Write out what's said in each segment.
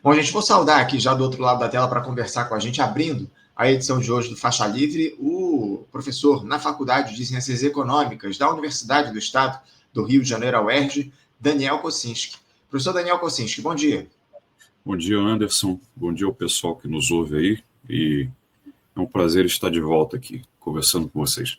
Bom, gente, vou saudar aqui já do outro lado da tela para conversar com a gente, abrindo a edição de hoje do Faixa Livre, o professor na Faculdade de Ciências Econômicas da Universidade do Estado do Rio de Janeiro, a UERJ, Daniel Kossinski. Professor Daniel Kossinski, bom dia. Bom dia, Anderson. Bom dia ao pessoal que nos ouve aí. E é um prazer estar de volta aqui, conversando com vocês.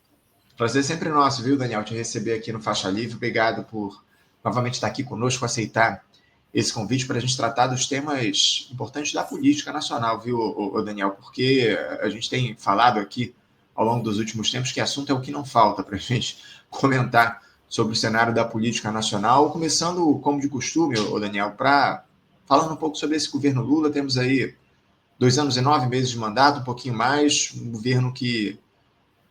Prazer sempre nosso, viu, Daniel, te receber aqui no Faixa Livre. Obrigado por novamente estar aqui conosco, aceitar esse convite para a gente tratar dos temas importantes da política nacional, viu, Daniel? Porque a gente tem falado aqui ao longo dos últimos tempos que assunto é o que não falta para a gente comentar sobre o cenário da política nacional, começando, como de costume, Daniel, falando um pouco sobre esse governo Lula. Temos aí 2 anos e 9 meses de mandato, um pouquinho mais, um governo que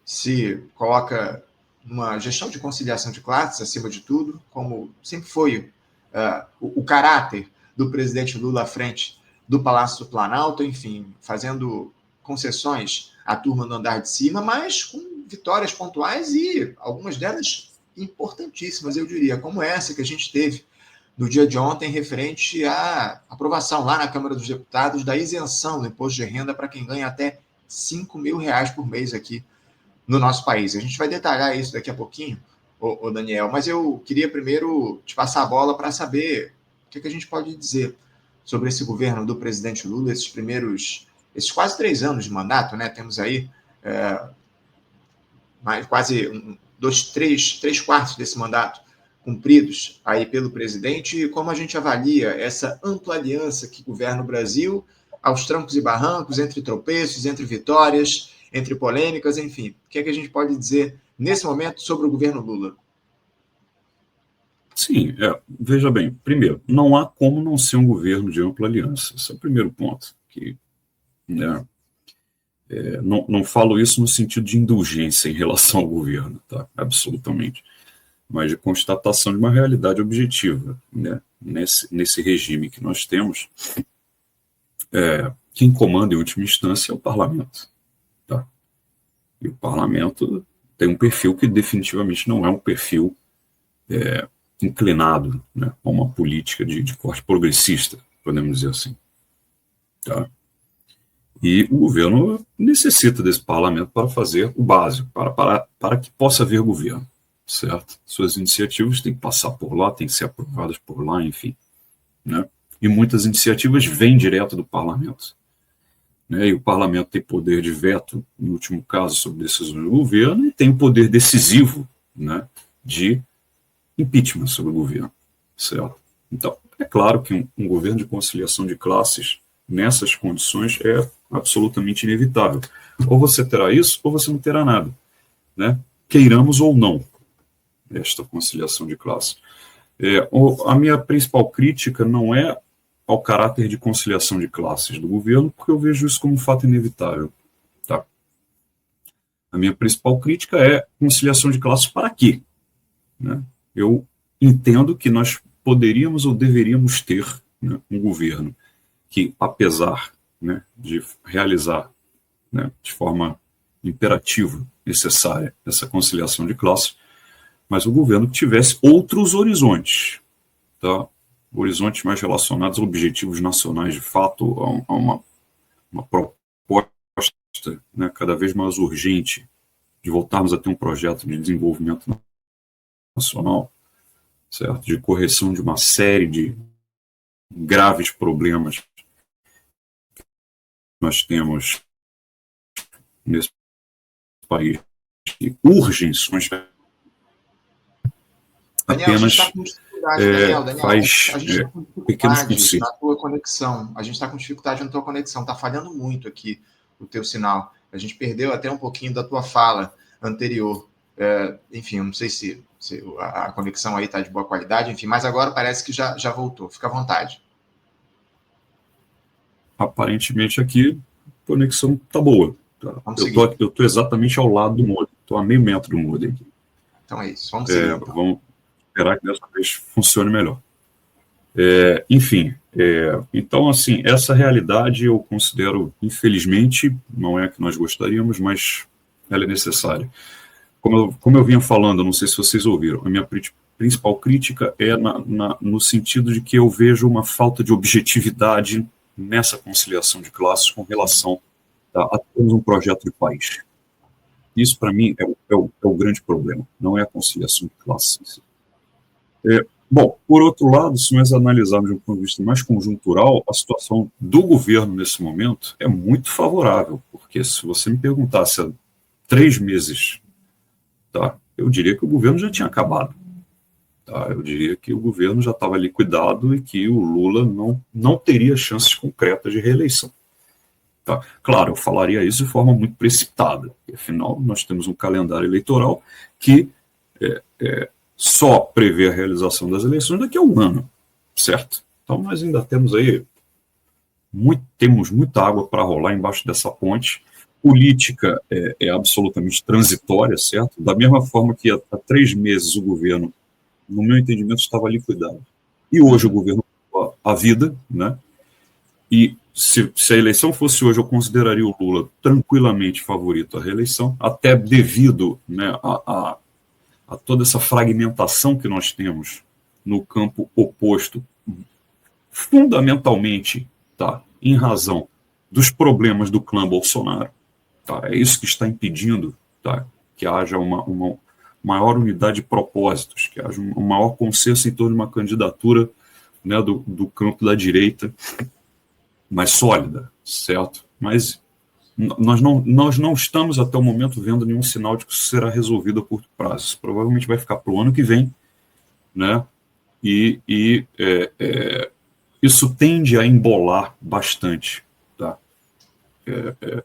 se coloca numa gestão de conciliação de classes, acima de tudo, como sempre foi o caráter do presidente Lula à frente do Palácio do Planalto, enfim, fazendo concessões à turma no andar de cima, mas com vitórias pontuais e algumas delas importantíssimas, eu diria, como essa que a gente teve no dia de ontem, referente à aprovação lá na Câmara dos Deputados da isenção do imposto de renda para quem ganha até R$5 mil por mês aqui no nosso país. A gente vai detalhar isso daqui a pouquinho, Daniel, mas eu queria primeiro te passar a bola para saber o que a gente pode dizer sobre esse governo do presidente Lula, esses quase 3 anos de mandato, né? Temos aí quase 3 quartos desse mandato cumpridos aí pelo presidente, e como a gente avalia essa ampla aliança que governa o Brasil, aos trancos e barrancos, entre tropeços, entre vitórias, entre polêmicas, enfim. O que a gente pode dizer nesse momento sobre o governo Lula? Sim, veja bem, primeiro, não há como não ser um governo de ampla aliança. Esse é o primeiro ponto. Não falo isso no sentido de indulgência em relação ao governo, tá? Absolutamente. Mas de constatação de uma realidade objetiva, né? Nesse regime que nós temos, quem comanda em última instância é o parlamento. Tá? E o parlamento tem um perfil que definitivamente não é um perfil inclinado, né, a uma política de corte progressista, podemos dizer assim. Tá? E o governo necessita desse parlamento para fazer o básico, para que possa haver governo, certo? Suas iniciativas têm que passar por lá, têm que ser aprovadas por lá, enfim. Né? E muitas iniciativas vêm direto do parlamento. Né? E o parlamento tem poder de veto, no último caso, sobre decisões do governo, e tem o poder decisivo, né, de impeachment sobre o governo, certo? Então, é claro que um governo de conciliação de classes, nessas condições, é absolutamente inevitável. Ou você terá isso, ou você não terá nada, né? Queiramos ou não esta conciliação de classes. A minha principal crítica não é ao caráter de conciliação de classes do governo, porque eu vejo isso como um fato inevitável. Tá? A minha principal crítica é conciliação de classes para quê? Né? Eu entendo que nós poderíamos ou deveríamos ter, né, um governo que, apesar, né, de realizar, né, de forma imperativa, necessária, essa conciliação de classes, mas o governo que tivesse outros horizontes, tá? Horizontes mais relacionados a objetivos nacionais, de fato, a uma proposta, né, cada vez mais urgente de voltarmos a ter um projeto de desenvolvimento nacional, certo? De correção de uma série de graves problemas que nós temos nesse país, que urgem suas apenas faz pequenos conceitos. Na tua conexão. A gente está com dificuldade na tua conexão, está falhando muito aqui o teu sinal. A gente perdeu até um pouquinho da tua fala anterior. Enfim, eu não sei se a conexão aí está de boa qualidade, enfim, mas agora parece que já voltou. Fica à vontade. Aparentemente aqui a conexão está boa. Tá? Eu estou exatamente ao lado do modem, estou a meio metro do modem. Então é isso, vamos seguir. Então. Vamos esperar que dessa vez funcione melhor. Enfim, então, assim, essa realidade eu considero, infelizmente, não é a que nós gostaríamos, mas ela é necessária. Como eu vinha falando, não sei se vocês ouviram, a minha principal crítica é no sentido de que eu vejo uma falta de objetividade nessa conciliação de classes com relação a termos um projeto de país. Isso, para mim, é o grande problema, não é a conciliação de classes. Bom, por outro lado, se nós analisarmos de um ponto de vista mais conjuntural, a situação do governo nesse momento é muito favorável, porque se você me perguntasse há 3 meses, tá, eu diria que o governo já tinha acabado. Tá, eu diria que o governo já estava liquidado e que o Lula não teria chances concretas de reeleição. Tá? Claro, eu falaria isso de forma muito precipitada, porque, afinal, nós temos um calendário eleitoral que só prevê a realização das eleições daqui a um ano, certo? Então nós ainda temos aí temos muita água para rolar embaixo dessa ponte. Política é absolutamente transitória, certo? Da mesma forma que há 3 meses o governo, no meu entendimento, estava liquidado. E hoje o governo a vida, né? E se a eleição fosse hoje, eu consideraria o Lula tranquilamente favorito à reeleição, até devido, né, a toda essa fragmentação que nós temos no campo oposto, fundamentalmente, tá, em razão dos problemas do clã Bolsonaro. Tá, é isso que está impedindo, tá, que haja uma maior unidade de propósitos, que haja um maior consenso em torno de uma candidatura, né, do campo da direita mais sólida, certo? Mas nós não estamos até o momento vendo nenhum sinal de que isso será resolvido a curto prazo. Isso provavelmente vai ficar para o ano que vem, né? E isso tende a embolar bastante, tá?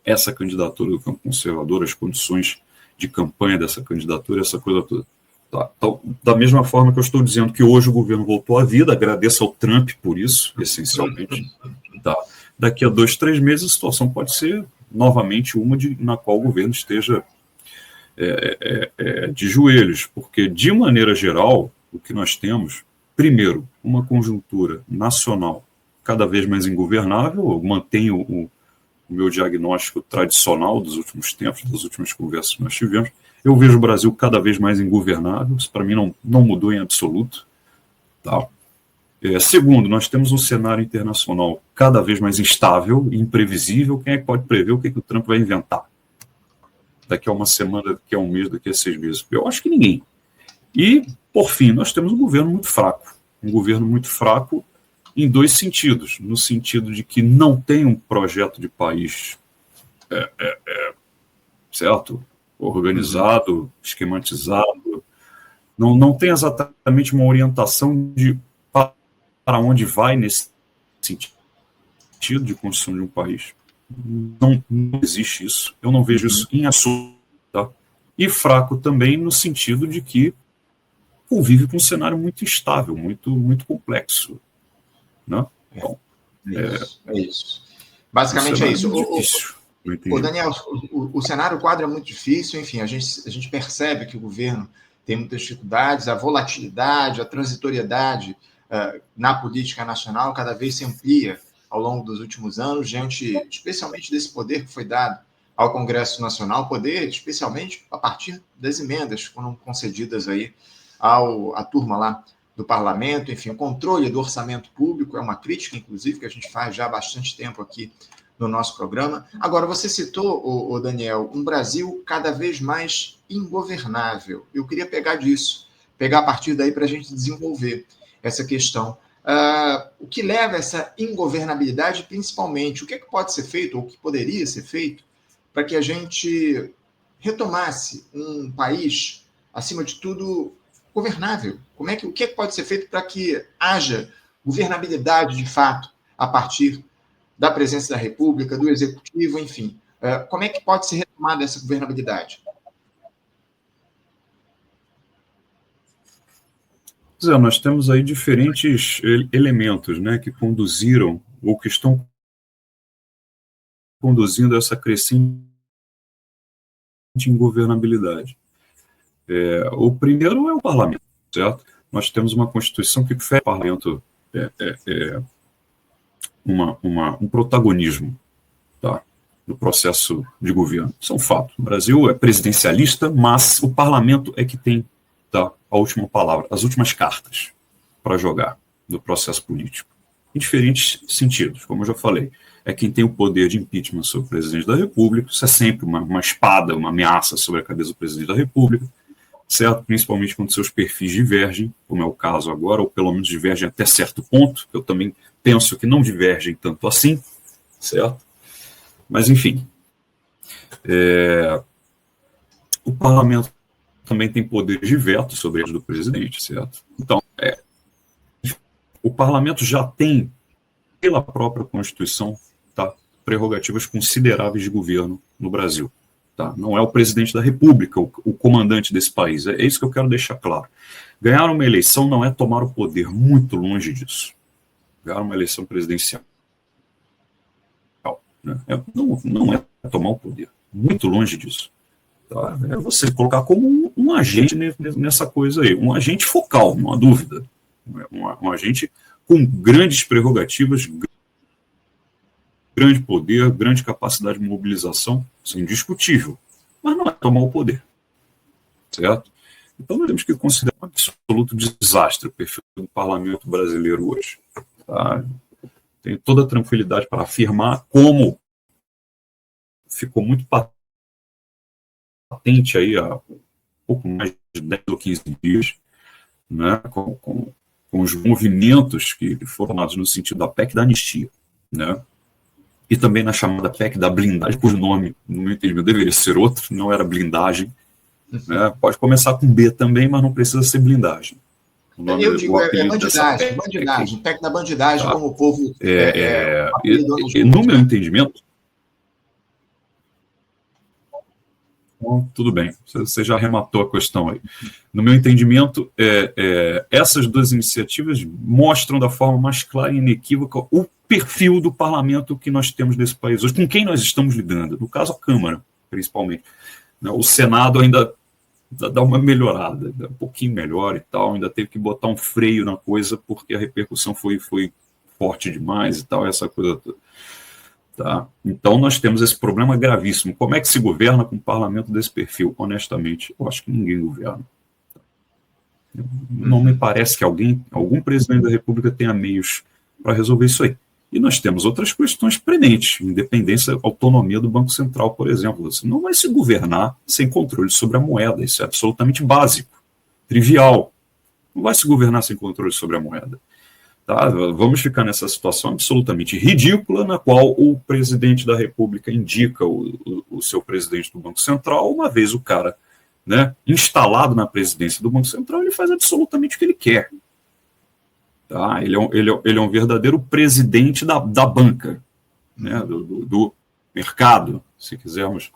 Essa candidatura do campo conservador, as condições de campanha dessa candidatura, essa coisa toda. Tá? Então, da mesma forma que eu estou dizendo que hoje o governo voltou à vida, agradeço ao Trump por isso, essencialmente. Tá? Daqui a 2, 3 meses a situação pode ser novamente uma na qual o governo esteja de joelhos, porque, de maneira geral, o que nós temos, primeiro, uma conjuntura nacional cada vez mais ingovernável. Eu mantenho o meu diagnóstico tradicional dos últimos tempos, das últimas conversas que nós tivemos. Eu vejo o Brasil cada vez mais ingovernável, isso para mim não mudou em absoluto. Tá? Segundo, nós temos um cenário internacional cada vez mais instável e imprevisível. Quem é que pode prever o que o Trump vai inventar? Daqui a uma semana, daqui a um mês, daqui a 6 meses? Eu acho que ninguém. E, por fim, nós temos um governo muito fraco. Um governo muito fraco em 2 sentidos. No sentido de que não tem um projeto de país certo? Organizado, esquematizado. Não tem exatamente uma orientação de para onde vai nesse sentido de construção de um país. Não existe isso. Eu não vejo isso em assunto. Tá? E fraco também no sentido de que convive com um cenário muito instável, muito complexo. Né? Bom, é isso. Basicamente é isso. Difícil. Daniel, o cenário, o quadro é muito difícil, enfim, a gente percebe que o governo tem muitas dificuldades, a volatilidade, a transitoriedade na política nacional cada vez se amplia ao longo dos últimos anos, diante especialmente desse poder que foi dado ao Congresso Nacional, poder especialmente a partir das emendas que foram concedidas aí à turma lá do Parlamento, enfim, o controle do orçamento público é uma crítica, inclusive, que a gente faz já há bastante tempo aqui no nosso programa. Agora, você citou, Daniel, um Brasil cada vez mais ingovernável. Eu queria pegar a partir daí para a gente desenvolver essa questão. O que leva a essa ingovernabilidade, principalmente? O que pode ser feito, ou o que poderia ser feito, para que a gente retomasse um país, acima de tudo, governável? O que pode ser feito para que haja governabilidade, de fato, a partir da presença da República, do Executivo, enfim? Como é que pode ser retomada essa governabilidade? Zé, nós temos aí diferentes elementos, né, que conduziram ou que estão conduzindo essa crescente ingovernabilidade. O primeiro é o parlamento, certo? Nós temos uma Constituição que confere ao parlamento um protagonismo, tá, no processo de governo. Isso é um fato. O Brasil é presidencialista, mas o parlamento é que tem, tá, a última palavra, as últimas cartas para jogar no processo político. em diferentes sentidos, como eu já falei. É quem tem o poder de impeachment sobre o presidente da República, isso é sempre uma espada, uma ameaça sobre a cabeça do presidente da República, certo? Principalmente quando seus perfis divergem, como é o caso agora, ou pelo menos divergem até certo ponto, eu também penso que não divergem tanto assim, certo? Mas, enfim, o parlamento também tem poder de veto sobre a do presidente, certo? Então, o parlamento já tem, pela própria Constituição, tá, prerrogativas consideráveis de governo no Brasil. Tá? Não é o presidente da República o comandante desse país. É isso que eu quero deixar claro. Ganhar uma eleição não é tomar o poder, muito longe disso. Ganhar uma eleição presidencial, né? Não é tomar o poder, muito longe disso. Tá? É você colocar como um agente nessa coisa aí, um agente focal, não há dúvida. Um agente com grandes prerrogativas, grande poder, grande capacidade de mobilização, isso é indiscutível, mas não é tomar o poder, certo? Então nós temos que considerar um absoluto desastre o perfil do parlamento brasileiro hoje. Tá? Tenho toda a tranquilidade para afirmar como ficou muito patente aí há pouco mais de 10 ou 15 dias, né, com os movimentos que foram tomados no sentido da PEC da anistia, né? E também na chamada PEC da blindagem, cujo nome, no meu entendimento, deveria ser outro, não era blindagem. Né? Pode começar com B também, mas não precisa ser blindagem. Eu digo, é bandidagem, bandidagem, PEC da bandidagem, tá? Como o povo... no meu entendimento... Bom, tudo bem, você já arrematou a questão aí. No meu entendimento, essas duas iniciativas mostram da forma mais clara e inequívoca o perfil do parlamento que nós temos nesse país hoje, com quem nós estamos lidando, no caso a Câmara, principalmente. O Senado ainda dá uma melhorada, um pouquinho melhor e tal, ainda teve que botar um freio na coisa, porque a repercussão foi forte demais e tal, essa coisa toda. Tá? Então nós temos esse problema gravíssimo. Como é que se governa com um parlamento desse perfil? Honestamente, eu acho que ninguém governa. Não me parece que algum presidente da República tenha meios para resolver isso aí. E nós temos outras questões prementes, independência, autonomia do Banco Central, por exemplo. Você não vai se governar sem controle sobre a moeda, isso é absolutamente básico, trivial. Não vai se governar sem controle sobre a moeda. Tá? Vamos ficar nessa situação absolutamente ridícula, na qual o presidente da República indica o seu presidente do Banco Central, uma vez o cara, né, instalado na presidência do Banco Central, ele faz absolutamente o que ele quer. Tá? Ele é um verdadeiro presidente da banca, né, do mercado, se quisermos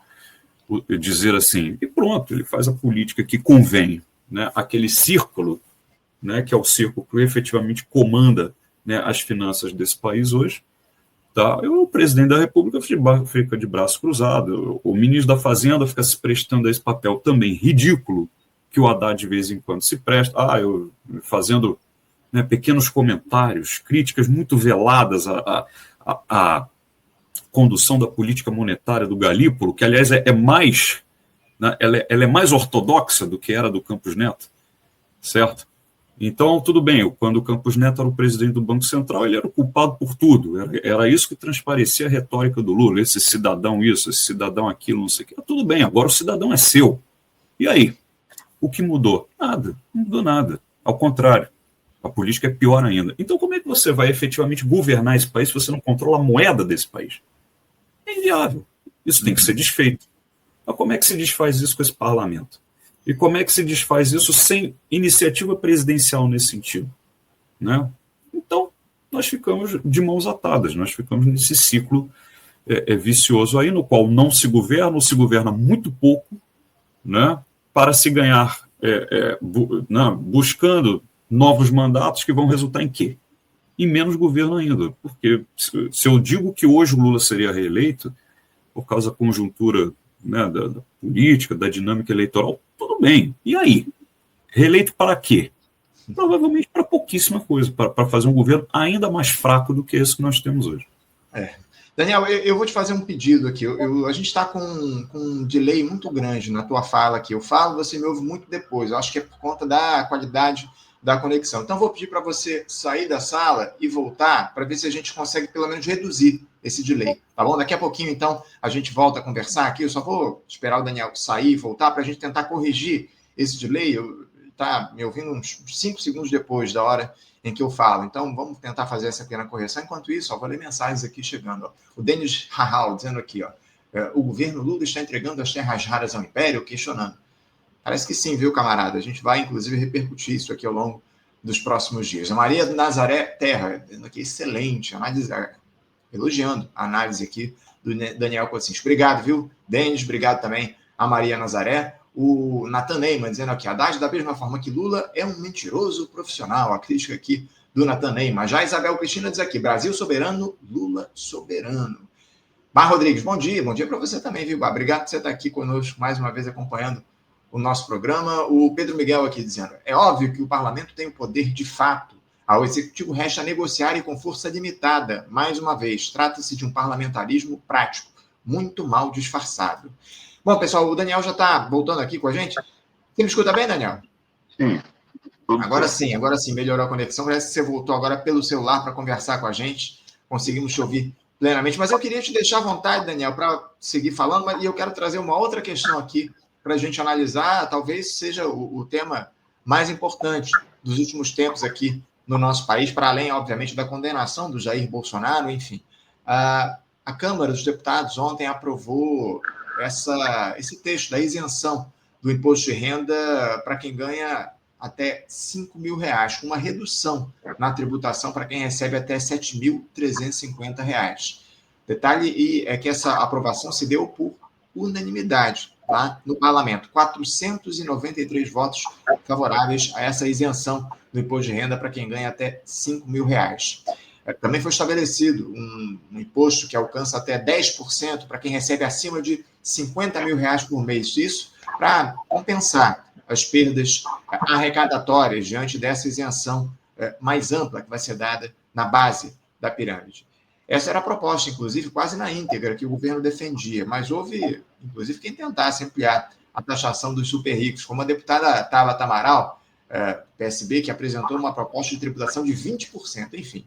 dizer assim. E pronto, ele faz a política que convém. Né, aquele círculo, né, que é o círculo que efetivamente comanda, né, as finanças desse país hoje. Tá? O presidente da República fica de braço cruzado, o ministro da Fazenda fica se prestando a esse papel também ridículo, que o Haddad de vez em quando se presta, fazendo, né, pequenos comentários, críticas muito veladas à condução da política monetária do Galípolo, que, aliás, é mais, né, ela é mais ortodoxa do que era do Campos Neto, certo? Então, tudo bem, quando o Campos Neto era o presidente do Banco Central, ele era o culpado por tudo, era isso que transparecia a retórica do Lula, esse cidadão isso, esse cidadão aquilo, não sei o que. Tudo bem, agora o cidadão é seu. E aí? O que mudou? Nada, não mudou nada. Ao contrário, a política é pior ainda. Então, como é que você vai efetivamente governar esse país se você não controla a moeda desse país? É inviável. Isso tem que ser desfeito. Mas como é que se desfaz isso com esse parlamento? E como é que se desfaz isso sem iniciativa presidencial nesse sentido? Né? Então, nós ficamos de mãos atadas, nós ficamos nesse ciclo vicioso aí, no qual não se governa, ou se governa muito pouco, né, para se ganhar, buscando novos mandatos que vão resultar em quê? Em menos governo ainda. Porque se eu digo que hoje o Lula seria reeleito, por causa da conjuntura, né, da política, da dinâmica eleitoral, tudo bem. E aí? Reeleito para quê? Provavelmente para pouquíssima coisa, para fazer um governo ainda mais fraco do que esse que nós temos hoje. Daniel, eu vou te fazer um pedido aqui. A gente está com um delay muito grande na tua fala aqui. Eu falo, você me ouve muito depois. Eu acho que é por conta da qualidade da conexão. Então, vou pedir para você sair da sala e voltar para ver se a gente consegue, pelo menos, reduzir esse delay, tá bom? Daqui a pouquinho, então, a gente volta a conversar aqui. Eu só vou esperar o Daniel sair e voltar para a gente tentar corrigir esse delay. Tá me ouvindo uns 5 segundos depois da hora em que eu falo. Então, vamos tentar fazer essa pequena correção. Enquanto isso, vou ler mensagens aqui chegando. Ó. O Denis Rahal dizendo aqui, ó, o governo Lula está entregando as terras raras ao Império, questionando. Parece que sim, viu, camarada? A gente vai, inclusive, repercutir isso aqui ao longo dos próximos dias. A Maria Nazaré Terra, dizendo aqui, excelente, elogiando a análise aqui do Daniel Cocins. Obrigado, viu, Denis? Obrigado também a Maria Nazaré. O Nathan Neyman dizendo aqui, Haddad, da mesma forma que Lula, é um mentiroso profissional. A crítica aqui do Nathan Neyman. Já Isabel Cristina diz aqui, Brasil soberano, Lula soberano. Bar Rodrigues, bom dia para você também, viu, Bar? Obrigado por você estar aqui conosco mais uma vez acompanhando o nosso programa. O Pedro Miguel aqui dizendo, é óbvio que o parlamento tem o poder de fato, ao executivo resta negociar e com força limitada. Mais uma vez, trata-se de um parlamentarismo prático, muito mal disfarçado. Bom, pessoal, o Daniel já está voltando aqui com a gente. Você me escuta bem, Daniel? Sim. Agora sim, melhorou a conexão. Parece que você voltou agora pelo celular para conversar com a gente. Conseguimos te ouvir plenamente. Mas eu queria te deixar à vontade, Daniel, para seguir falando. E eu quero trazer uma outra questão aqui para a gente analisar. Talvez seja o tema mais importante dos últimos tempos aqui no nosso país, para além, obviamente, da condenação do Jair Bolsonaro, enfim. A Câmara dos Deputados ontem aprovou esse texto da isenção do imposto de renda para quem ganha até R$5 mil, com uma redução na tributação para quem recebe até R$7.350. Detalhe é que essa aprovação se deu por unanimidade lá no parlamento. 493 votos favoráveis a essa isenção do imposto de renda para quem ganha até R$5 mil. Também foi estabelecido um imposto que alcança até 10% para quem recebe acima de R$50 mil por mês. Isso para compensar as perdas arrecadatórias diante dessa isenção mais ampla que vai ser dada na base da pirâmide. Essa era a proposta, inclusive, quase na íntegra que o governo defendia, mas houve, inclusive, quem tentasse ampliar a taxação dos super ricos, como a deputada Tabata Amaral, PSB, que apresentou uma proposta de tributação de 20%, enfim.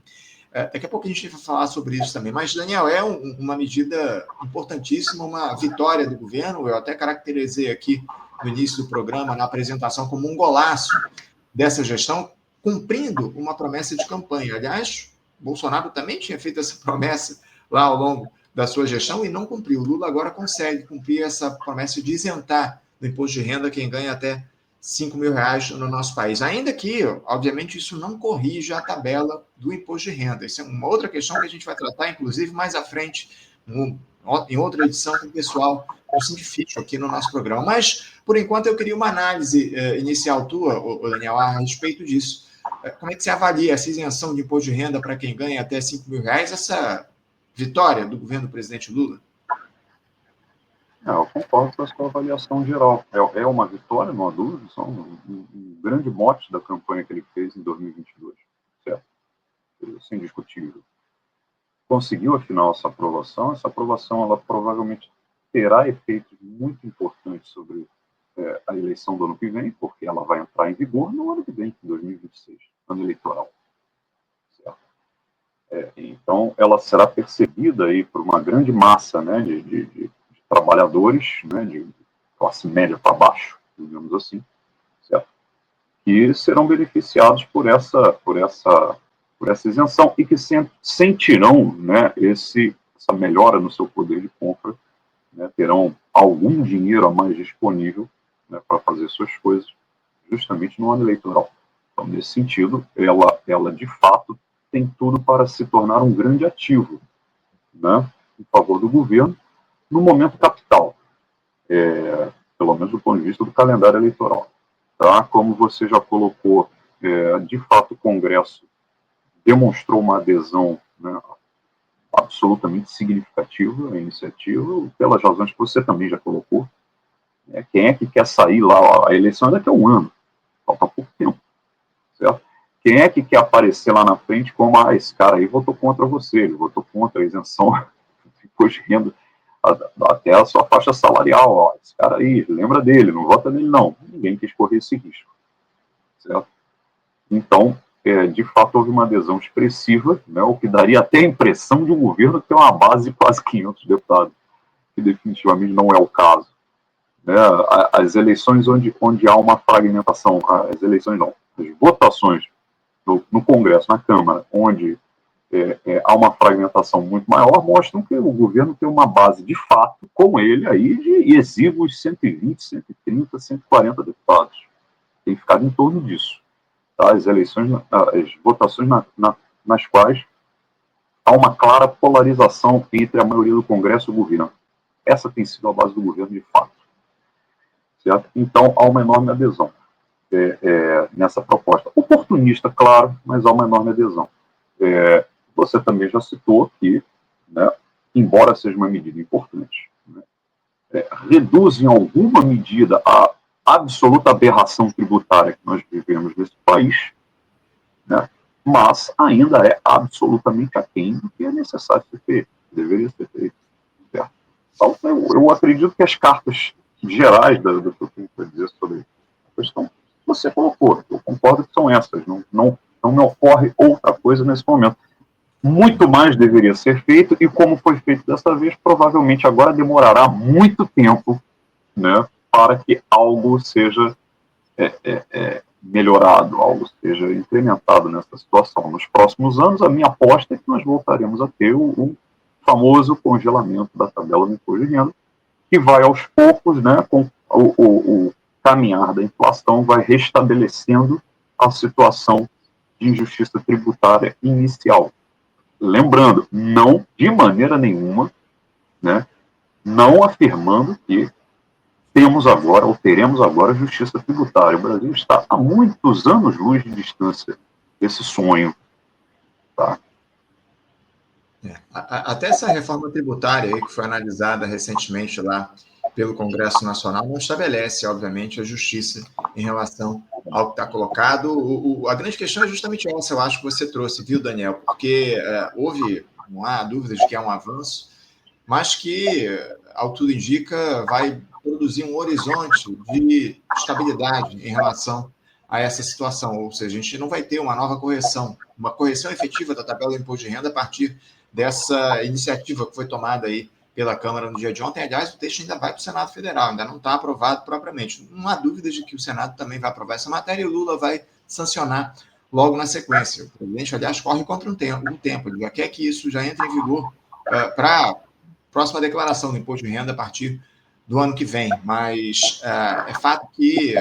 Daqui a pouco a gente vai falar sobre isso também. Mas, Daniel, é uma medida importantíssima, uma vitória do governo. Eu até caracterizei aqui no início do programa, na apresentação, como um golaço dessa gestão, cumprindo uma promessa de campanha. Aliás, Bolsonaro também tinha feito essa promessa lá ao longo da sua gestão e não cumpriu. O Lula agora consegue cumprir essa promessa de isentar do imposto de renda quem ganha até R$5 mil no nosso país. Ainda que, obviamente, isso não corrige a tabela do imposto de renda. Isso é uma outra questão que a gente vai tratar, inclusive, mais à frente, em outra edição com o pessoal do Simplifico aqui no nosso programa. Mas, por enquanto, eu queria uma análise inicial tua, Daniel, a respeito disso. Como é que você avalia essa isenção de imposto de renda para quem ganha até R$5 mil, essa vitória do governo do presidente Lula? Eu concordo com a sua avaliação geral. É uma vitória, não há dúvida, são um grande mote da campanha que ele fez em 2022, certo? Isso é indiscutível. Conseguiu, afinal, essa aprovação ela provavelmente terá efeitos muito importantes sobre a eleição do ano que vem, porque ela vai entrar em vigor no ano que vem, em 2026, ano eleitoral. Certo? Então, ela será percebida aí por uma grande massa, né, de trabalhadores, né, de classe média para baixo, digamos assim, certo? Que serão beneficiados por essa isenção e que sentirão, né, essa melhora no seu poder de compra, né, terão algum dinheiro a mais disponível, né, para fazer suas coisas, justamente no ano eleitoral. Então, nesse sentido, ela de fato tem tudo para se tornar um grande ativo, né, em favor do governo, no momento capital, pelo menos do ponto de vista do calendário eleitoral. Tá? Como você já colocou, de fato o Congresso demonstrou uma adesão, né, absolutamente significativa à iniciativa, pelas razões que você também já colocou. Quem é que quer sair lá? A eleição é daqui a um ano, falta pouco tempo, certo? Quem é que quer aparecer lá na frente como, esse cara aí votou contra você, ele votou contra a isenção de imposto de renda até a sua faixa salarial, esse cara aí, lembra dele, não vota nele não. Ninguém quis correr esse risco, certo? Então, de fato, houve uma adesão expressiva, né, o que daria até a impressão de um governo que tem uma base de quase 500 deputados, que definitivamente não é o caso. Né? As eleições onde há uma fragmentação, as eleições não, as votações no Congresso, na Câmara, onde há uma fragmentação muito maior, mostram que o governo tem uma base de fato com ele aí de exíguos 120, 130, 140 deputados. Tem ficado em torno disso. Tá? As eleições, as votações nas quais há uma clara polarização entre a maioria do Congresso e o governo. Essa tem sido a base do governo de fato. Certo? Então, há uma enorme adesão nessa proposta. Oportunista, claro, mas há uma enorme adesão. Você também já citou que, né, embora seja uma medida importante, né, reduz em alguma medida a absoluta aberração tributária que nós vivemos nesse país, né, mas ainda é absolutamente aquém do que é necessário ser feito, deveria ser feito. Certo? Então, eu acredito que as cartas gerais do que eu tenho para dizer sobre a questão você colocou, eu concordo que são essas, não me ocorre outra coisa nesse momento. Muito mais deveria ser feito, e como foi feito dessa vez, provavelmente agora demorará muito tempo, né, para que algo seja melhorado, algo seja incrementado nessa situação. Nos próximos anos, a minha aposta é que nós voltaremos a ter o famoso congelamento da tabela do imposto de renda, que vai aos poucos, né, com o caminhar da inflação, vai restabelecendo a situação de injustiça tributária inicial. Lembrando, não de maneira nenhuma, né, não afirmando que temos agora, ou teremos agora, justiça tributária. O Brasil está há muitos anos-luz de distância desse sonho. Tá? Até essa reforma tributária aí, que foi analisada recentemente lá pelo Congresso Nacional, não estabelece, obviamente, a justiça em relação ao que está colocado. A grande questão é justamente essa, eu acho que você trouxe, viu, Daniel? Porque não há dúvidas de que é um avanço, mas que, ao tudo indica, vai produzir um horizonte de estabilidade em relação a essa situação. Ou seja, a gente não vai ter uma nova correção, uma correção efetiva da tabela do imposto de renda a partir dessa iniciativa que foi tomada aí pela Câmara no dia de ontem. Aliás, o texto ainda vai para o Senado Federal, ainda não está aprovado propriamente. Não há dúvida de que o Senado também vai aprovar essa matéria e o Lula vai sancionar logo na sequência. O presidente, aliás, corre contra um tempo. Ele já quer que isso já entre em vigor para a próxima declaração do imposto de renda a partir do ano que vem. Mas é fato que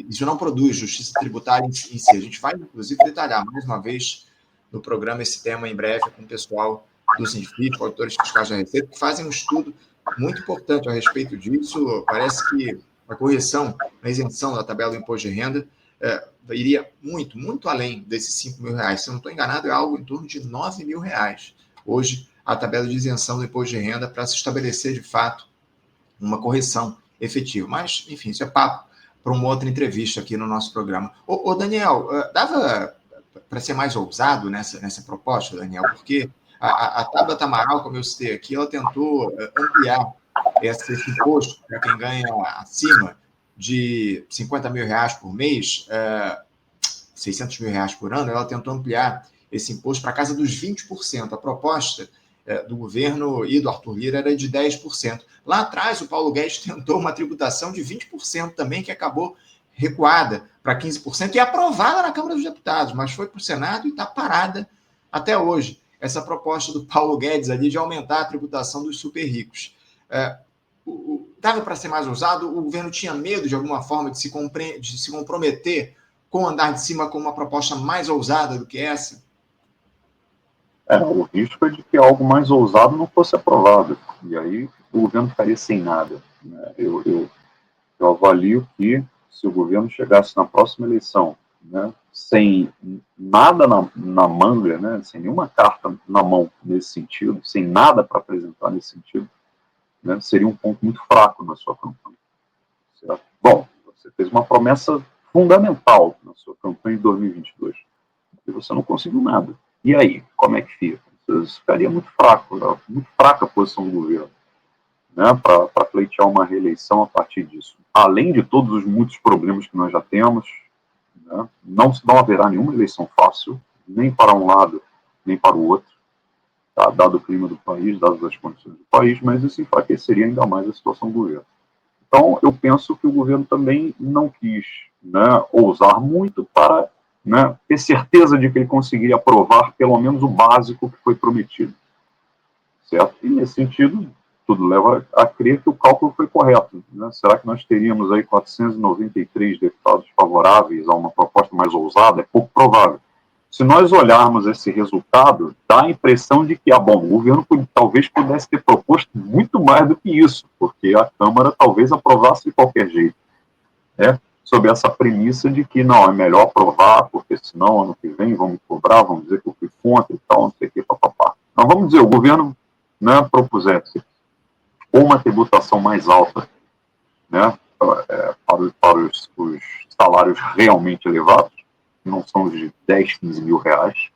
isso não produz justiça tributária em si. A gente vai, inclusive, detalhar mais uma vez no programa esse tema em breve com o pessoal do Sindicato, auditores fiscais da Receita, que fazem um estudo muito importante a respeito disso. Parece que a correção, a isenção da tabela do imposto de renda iria muito, muito além desses R$5.000. Se eu não estou enganado, é algo em torno de R$9.000. Hoje, a tabela de isenção do imposto de renda para se estabelecer, de fato, uma correção efetiva. Mas, enfim, isso é papo para uma outra entrevista aqui no nosso programa. Ô Daniel, dava para ser mais ousado nessa proposta, Daniel? Porque a Tabata Amaral, como eu citei aqui, ela tentou ampliar esse imposto para quem ganha acima de R$50.000 por mês, R$600.000 por ano. Ela tentou ampliar esse imposto para a casa dos 20%. A proposta do governo e do Arthur Lira era de 10%. Lá atrás, o Paulo Guedes tentou uma tributação de 20% também, que acabou recuada para 15% e aprovada na Câmara dos Deputados, mas foi para o Senado e está parada até hoje. Essa proposta do Paulo Guedes ali de aumentar a tributação dos super ricos. Dava para ser mais ousado? O governo tinha medo, de alguma forma, de se comprometer com o andar de cima com uma proposta mais ousada do que essa? O risco é de que algo mais ousado não fosse aprovado. E aí o governo ficaria sem nada. Né? Eu avalio que, se o governo chegasse na próxima eleição, né, sem nada na manga, né, sem nenhuma carta na mão nesse sentido, sem nada para apresentar nesse sentido, né, seria um ponto muito fraco na sua campanha. Certo? Bom, você fez uma promessa fundamental na sua campanha de 2022 e você não conseguiu nada. E aí, como é que fica? Isso ficaria muito fraco, né? Muito fraca a posição do governo, né, para pleitear uma reeleição a partir disso. Além de todos os muitos problemas que nós já temos, né? Não haverá nenhuma eleição fácil, nem para um lado, nem para o outro, tá? Dado o clima do país, dadas as condições do país, mas isso enfraqueceria ainda mais a situação do governo. Então, eu penso que o governo também não quis, né, ousar muito para, né, ter certeza de que ele conseguiria aprovar pelo menos o básico que foi prometido, certo? E, nesse sentido, tudo leva a crer que o cálculo foi correto, né? Será que nós teríamos aí 493 deputados favoráveis a uma proposta mais ousada? É pouco provável. Se nós olharmos esse resultado, dá a impressão de que, bom, o governo talvez pudesse ter proposto muito mais do que isso, porque a Câmara talvez aprovasse de qualquer jeito, né? Sob essa premissa de que, não, é melhor aprovar, porque senão, ano que vem, vão me cobrar, vão dizer que eu fui contra e tal, não sei o que, papapá. Então, vamos dizer, o governo, né, propusesse ou uma tributação mais alta, né, para os salários realmente elevados, que não são de 10, 15 mil reais.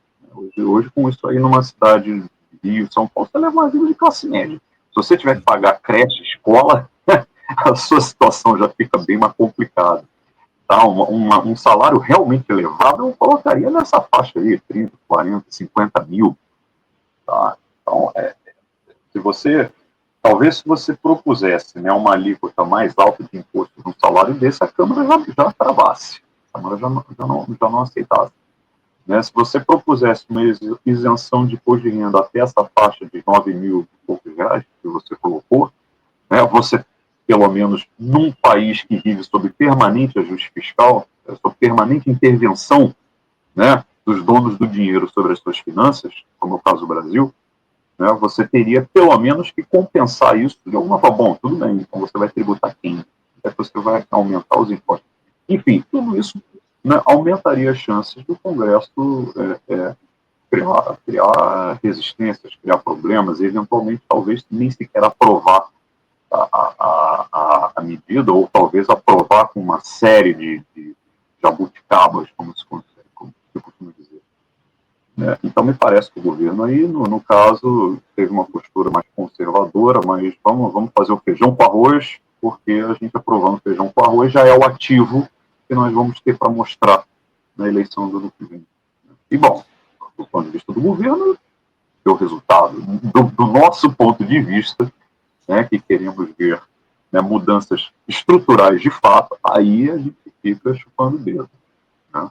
Hoje, com isso aí, numa cidade de Rio, São Paulo, você leva uma vida de classe média. Se você tiver que pagar creche, escola, a sua situação já fica bem mais complicada. Tá? Um salário realmente elevado, eu colocaria nessa faixa aí, 30, 40, 50 mil. Tá? Então, talvez se você propusesse, né, uma alíquota mais alta de imposto num salário desse, a Câmara já travasse. A Câmara já não aceitasse. Né? Se você propusesse uma isenção de imposto de renda até essa faixa de 9 mil e poucos reais que você colocou, né, você, pelo menos num país que vive sob permanente ajuste fiscal, sob permanente intervenção, né, dos donos do dinheiro sobre as suas finanças, como é o caso do Brasil, né, você teria pelo menos que compensar isso de alguma forma. Bom, tudo bem, então você vai tributar quem? Você vai aumentar os impostos. Enfim, tudo isso, né, aumentaria as chances do Congresso criar resistências, criar problemas e, eventualmente, talvez nem sequer aprovar a medida, ou talvez aprovar com uma série de jabuticabas, como se costuma dizer. Então, me parece que o governo aí, no caso, teve uma postura mais conservadora, mas vamos fazer o feijão com arroz, porque a gente aprovando feijão com arroz já é o ativo que nós vamos ter para mostrar na eleição do ano que vem. E, bom, do ponto de vista do governo, o resultado, do nosso ponto de vista, né, que queremos ver, né, mudanças estruturais de fato, aí a gente fica chupando o dedo. Né?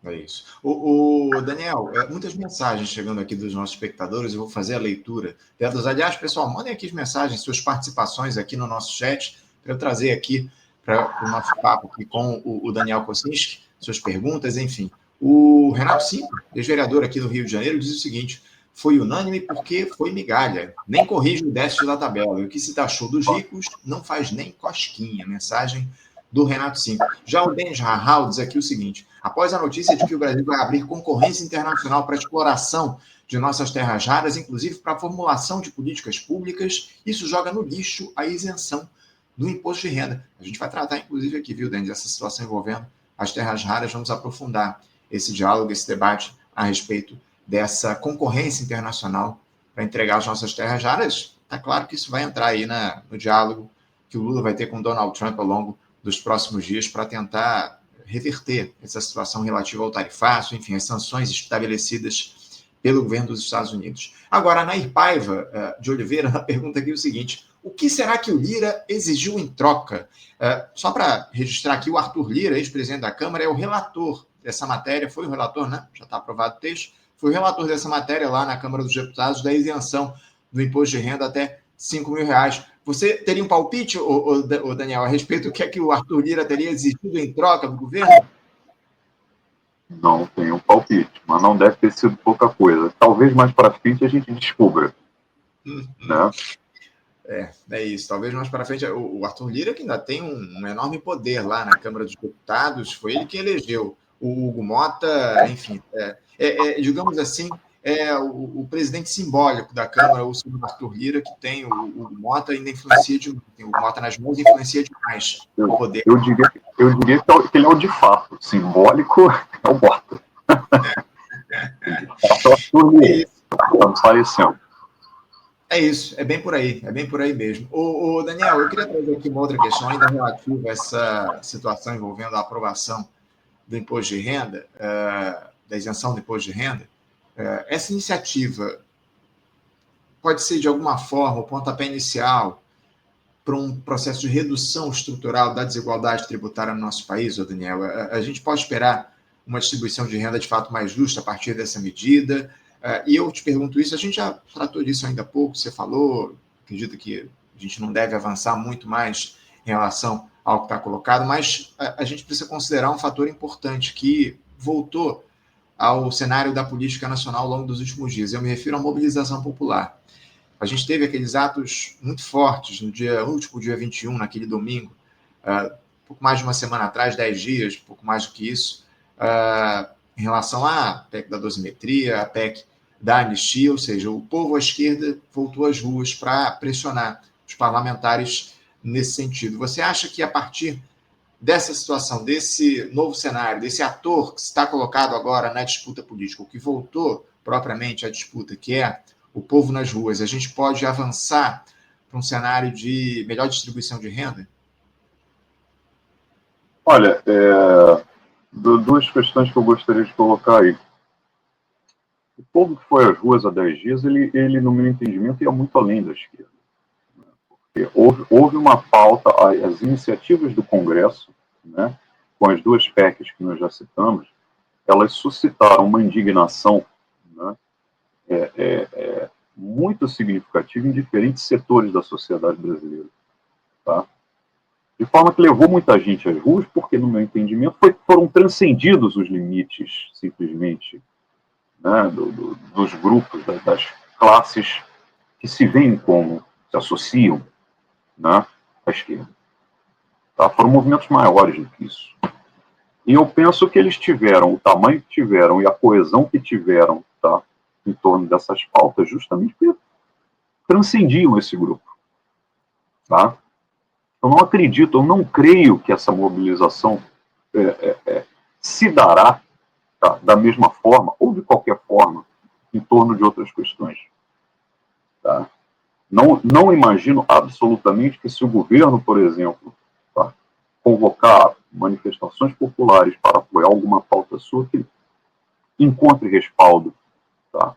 É isso. O Daniel, muitas mensagens chegando aqui dos nossos espectadores, eu vou fazer a leitura delas. Aliás, pessoal, mandem aqui as mensagens, suas participações aqui no nosso chat, para eu trazer aqui para o nosso papo aqui com o Daniel Kocinski, suas perguntas, enfim. O Renato Cinco, ex-vereador aqui do Rio de Janeiro, diz o seguinte: foi unânime porque foi migalha, nem corrige o déficit da tabela. E o que se taxou dos ricos não faz nem cosquinha. Mensagem do Renato Cinco. Já o Denis Rahal diz aqui o seguinte: após a notícia de que o Brasil vai abrir concorrência internacional para a exploração de nossas terras raras, inclusive para a formulação de políticas públicas, isso joga no lixo a isenção do imposto de renda. A gente vai tratar, inclusive, aqui, viu, Denis, essa situação envolvendo as terras raras. Vamos aprofundar esse diálogo, esse debate a respeito dessa concorrência internacional para entregar as nossas terras raras. Está claro que isso vai entrar aí no diálogo que o Lula vai ter com Donald Trump ao longo dos próximos dias para tentar reverter essa situação relativa ao tarifácio, enfim, as sanções estabelecidas pelo governo dos Estados Unidos. Agora, a Nair Paiva de Oliveira pergunta aqui o seguinte: o que será que o Lira exigiu em troca? Só para registrar aqui, o Arthur Lira, ex-presidente da Câmara, é o relator dessa matéria, foi o relator, né? Já está aprovado o texto, foi o relator dessa matéria lá na Câmara dos Deputados da isenção do imposto de renda até 5 mil reais. Você teria um palpite, Daniel, a respeito do que é que o Arthur Lira teria exigido em troca do governo? Não tenho um palpite, mas não deve ter sido pouca coisa. Talvez mais para frente a gente descubra. Né? É isso. Talvez mais para frente. O Arthur Lira, que ainda tem um enorme poder lá na Câmara dos Deputados, foi ele que elegeu o Hugo Mota, enfim, digamos assim, o presidente simbólico da Câmara, o senhor Arthur Lira, que tem o Hugo Mota, ainda influencia demais, tem o Hugo Mota nas mãos e influencia demais o poder. Eu diria que ele é o de fato, simbólico é o Mota. O Arthur Lira, estamos parecendo. É isso, é bem por aí mesmo. Daniel, eu queria trazer aqui uma outra questão ainda relativa a essa situação envolvendo a aprovação do imposto de renda, da isenção do imposto de renda, essa iniciativa pode ser, de alguma forma, o pontapé inicial para um processo de redução estrutural da desigualdade tributária no nosso país, Daniel? A gente pode esperar uma distribuição de renda de fato mais justa a partir dessa medida? E eu te pergunto isso, a gente já tratou disso ainda há pouco, você falou, acredito que a gente não deve avançar muito mais em relação ao que está colocado, mas a gente precisa considerar um fator importante que voltou ao cenário da política nacional ao longo dos últimos dias. Eu me refiro à mobilização popular. A gente teve aqueles atos muito fortes no último dia 21, naquele domingo, pouco mais de uma semana atrás, 10 dias, pouco mais do que isso, em relação à PEC da dosimetria, à PEC da anistia, ou seja, o povo à esquerda voltou às ruas para pressionar os parlamentares nesse sentido. Você acha que a partir dessa situação, desse novo cenário, desse ator que está colocado agora na disputa política, o que voltou propriamente à disputa, que é o povo nas ruas, a gente pode avançar para um cenário de melhor distribuição de renda? Olha, duas questões que eu gostaria de colocar aí. O povo que foi às ruas há 10 dias, ele, no meu entendimento, ia muito além da esquerda. Porque houve uma pauta, as iniciativas do Congresso, né, com as duas PECs que nós já citamos, elas suscitaram uma indignação, né, muito significativa em diferentes setores da sociedade brasileira. Tá? De forma que levou muita gente às ruas, porque, no meu entendimento, foram transcendidos os limites, simplesmente, né, dos grupos, das classes que se veem como, se associam, né, à esquerda. Tá? Foram movimentos maiores do que isso. E eu penso que eles tiveram o tamanho que tiveram e a coesão que tiveram, tá, em torno dessas pautas, justamente porque transcendiam esse grupo. Tá? Eu não acredito, eu não creio que essa mobilização se dará, tá, da mesma forma, ou de qualquer forma, em torno de outras questões. Tá? Não imagino absolutamente que se o governo, por exemplo, tá, convocar manifestações populares para apoiar alguma pauta sua, que encontre respaldo, tá,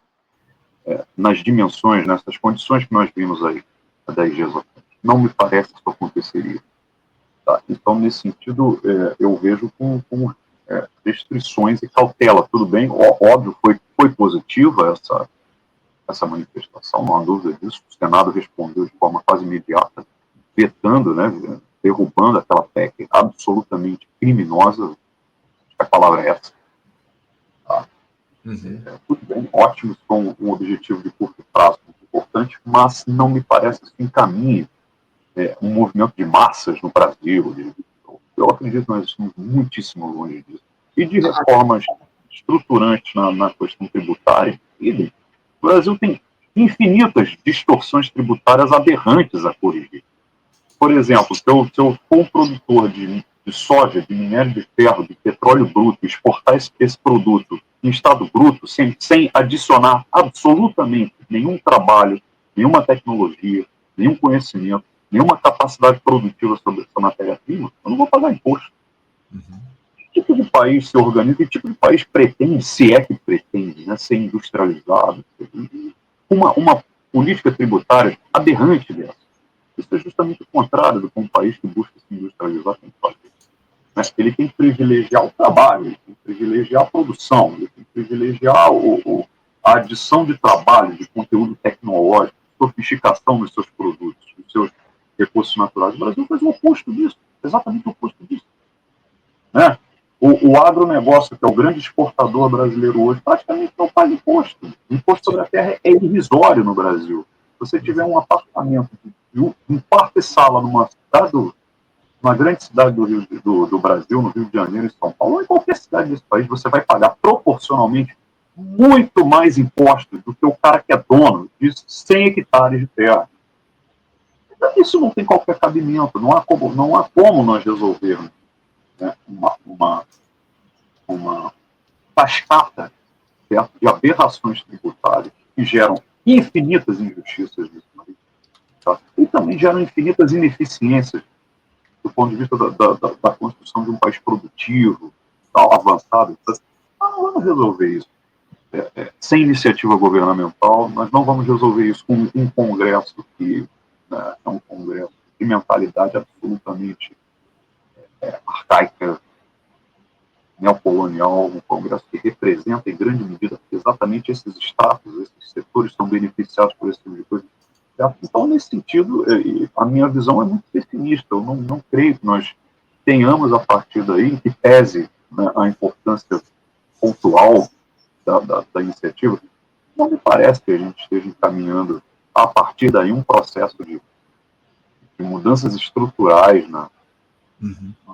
nas dimensões, nessas condições que nós vimos aí há 10 dias atrás. Não me parece que isso aconteceria. Tá? Então, nesse sentido, eu vejo com restrições e cautela. Tudo bem, óbvio, foi positiva essa manifestação, não há dúvida disso. O Senado respondeu de forma quase imediata, vetando, né, derrubando aquela PEC absolutamente criminosa, acho que a palavra é essa. Tá? Uhum. Tudo bem, ótimo, com um objetivo de curto prazo muito importante, mas não me parece que encaminhe um movimento de massas no Brasil. Eu acredito que nós estamos muitíssimo longe disso. E de reformas estruturantes na questão tributária, o Brasil tem infinitas distorções tributárias aberrantes a corrigir. Por exemplo, se eu for um produtor de soja, de minério de ferro, de petróleo bruto, exportar esse produto em estado bruto, sem adicionar absolutamente nenhum trabalho, nenhuma tecnologia, nenhum conhecimento, nenhuma capacidade produtiva sobre essa matéria-prima, eu não vou pagar imposto. Uhum. Que tipo de país se organiza? Que tipo de país pretende, se é que pretende, né, ser industrializado? Uma política tributária aberrante dessa. Isso é justamente o contrário do que um país que busca se industrializar tem que fazer. Mas ele tem que privilegiar o trabalho, ele tem que privilegiar a produção, ele tem que privilegiar a adição de trabalho, de conteúdo tecnológico, sofisticação nos seus produtos, nos seus recursos naturais. O Brasil faz o oposto disso, exatamente o oposto disso. Né? O agronegócio, que é o grande exportador brasileiro hoje, praticamente não paga imposto. O imposto sobre a terra é irrisório no Brasil. Se você tiver um apartamento um quarto e sala numa grande cidade do Brasil, no Rio de Janeiro, em São Paulo, ou em qualquer cidade desse país, você vai pagar proporcionalmente muito mais impostos do que o cara que é dono de 100 hectares de terra. Então, isso não tem qualquer cabimento, não há como nós resolvermos, né, uma cascata, certo, de aberrações tributárias que geram infinitas injustiças nesse país, tá? E também geram infinitas ineficiências do ponto de vista da construção de um país produtivo, avançado, não vamos resolver isso sem iniciativa governamental, nós não vamos resolver isso com um Congresso que é um Congresso de mentalidade absolutamente arcaica, neocolonial, um Congresso que representa em grande medida exatamente esses estratos, esses setores são beneficiados por esse tipo de coisa. Então, nesse sentido, a minha visão é muito pessimista. Eu não creio que nós tenhamos a partir daí, que pese, né, a importância pontual da iniciativa. Não me parece que a gente esteja encaminhando, a partir daí, um processo de mudanças estruturais na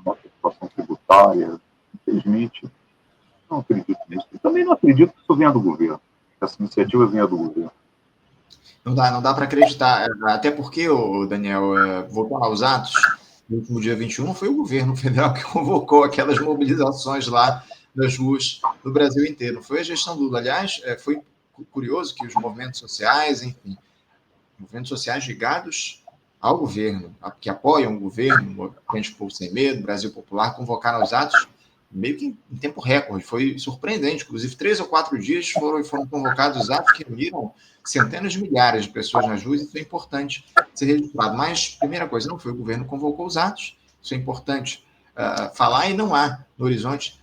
nossa situação tributária. Infelizmente, não acredito nisso. E também não acredito que isso venha do governo, que essa iniciativa venha do governo. Não dá para acreditar. Até porque, Daniel, voltando aos atos, no último dia 21, foi o governo federal que convocou aquelas mobilizações lá nas ruas do Brasil inteiro. Não foi a gestão Lula. Aliás, foi curioso que os movimentos sociais, enfim, movimentos sociais ligados ao governo, que apoiam o governo, Frente Povo Sem Medo, Brasil Popular, convocaram os atos meio que em tempo recorde. Foi surpreendente. Inclusive, 3 ou 4 dias foram convocados os atos que reuniram centenas de milhares de pessoas nas ruas. Isso é importante ser registrado. Mas, primeira coisa, não foi o governo que convocou os atos. Isso é importante falar, e não há no horizonte,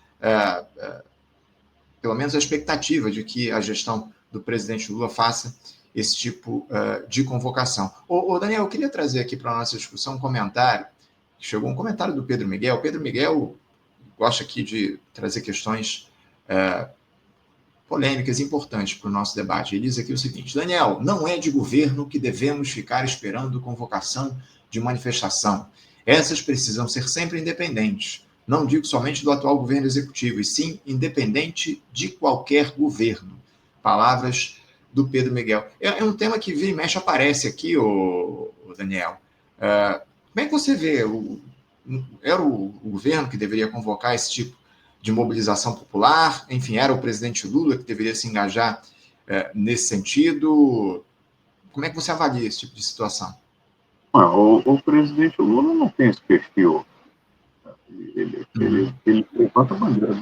pelo menos, a expectativa de que a gestão do presidente Lula faça esse tipo de convocação. Daniel, eu queria trazer aqui para a nossa discussão um comentário. Chegou um comentário do Pedro Miguel. Pedro Miguel gosta aqui de trazer questões polêmicas importantes para o nosso debate. Ele diz aqui o seguinte: Daniel, não é de governo que devemos ficar esperando convocação de manifestação. Essas precisam ser sempre independentes. Não digo somente do atual governo executivo, e sim independente de qualquer governo. Palavras do Pedro Miguel. É um tema que vira e mexe aparece aqui, o Daniel. Como é que você vê? Era o governo que deveria convocar esse tipo de mobilização popular? Enfim, era o presidente Lula que deveria se engajar nesse sentido? Como é que você avalia esse tipo de situação? O presidente Lula não tem esse perfil. Ele levanta a bandeira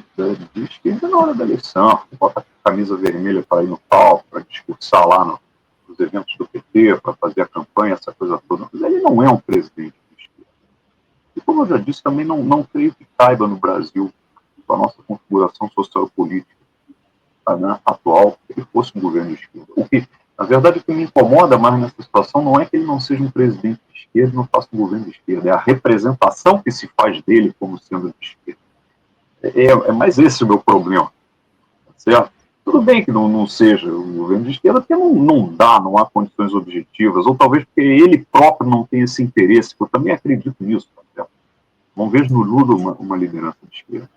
de esquerda na hora da eleição, bota a camisa vermelha para ir no palco, para discursar lá nos eventos do PT, para fazer a campanha, essa coisa toda. Mas ele não é um presidente de esquerda. E como eu já disse, também não creio que caiba no Brasil, com a nossa configuração social-política atual, que ele fosse um governo de esquerda. O que, na verdade, o que me incomoda mais nessa situação não é que ele não seja um presidente de esquerda e não faça um governo de esquerda, é a representação que se faz dele como sendo de esquerda. É mais esse o meu problema, certo? Tudo bem que não seja um governo de esquerda, porque não há condições objetivas, ou talvez porque ele próprio não tenha esse interesse, eu também acredito nisso, certo? Não vejo no Lula uma liderança de esquerda.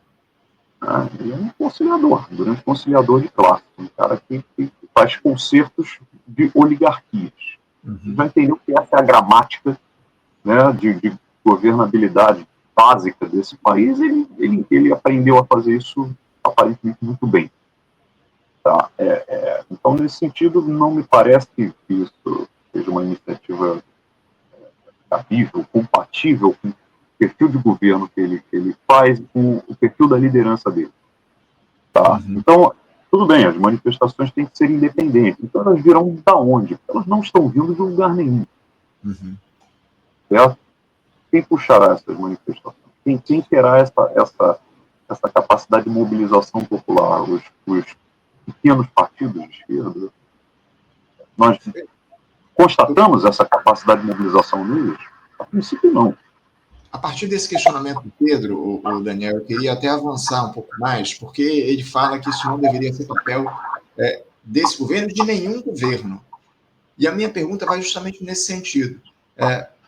Ele é um conciliador, um grande conciliador de classe, um cara que faz concertos de oligarquias. Já entendeu que essa é a gramática, né, de governabilidade básica desse país. Ele aprendeu a fazer isso aparentemente muito bem. Tá? Então, nesse sentido, não me parece que isso seja uma iniciativa cabível, compatível com perfil de governo que ele faz, com o perfil da liderança dele. Tá? Então, tudo bem, as manifestações têm que ser independentes. Então, elas virão da onde? Elas não estão vindo de lugar nenhum. Certo? Quem puxará essas manifestações? Quem terá essa capacidade de mobilização popular? Os pequenos partidos de esquerda? Nós constatamos essa capacidade de mobilização neles? A princípio, não. A partir desse questionamento do Pedro, o Daniel, eu queria até avançar um pouco mais, porque ele fala que isso não deveria ser papel desse governo, de nenhum governo. E a minha pergunta vai justamente nesse sentido.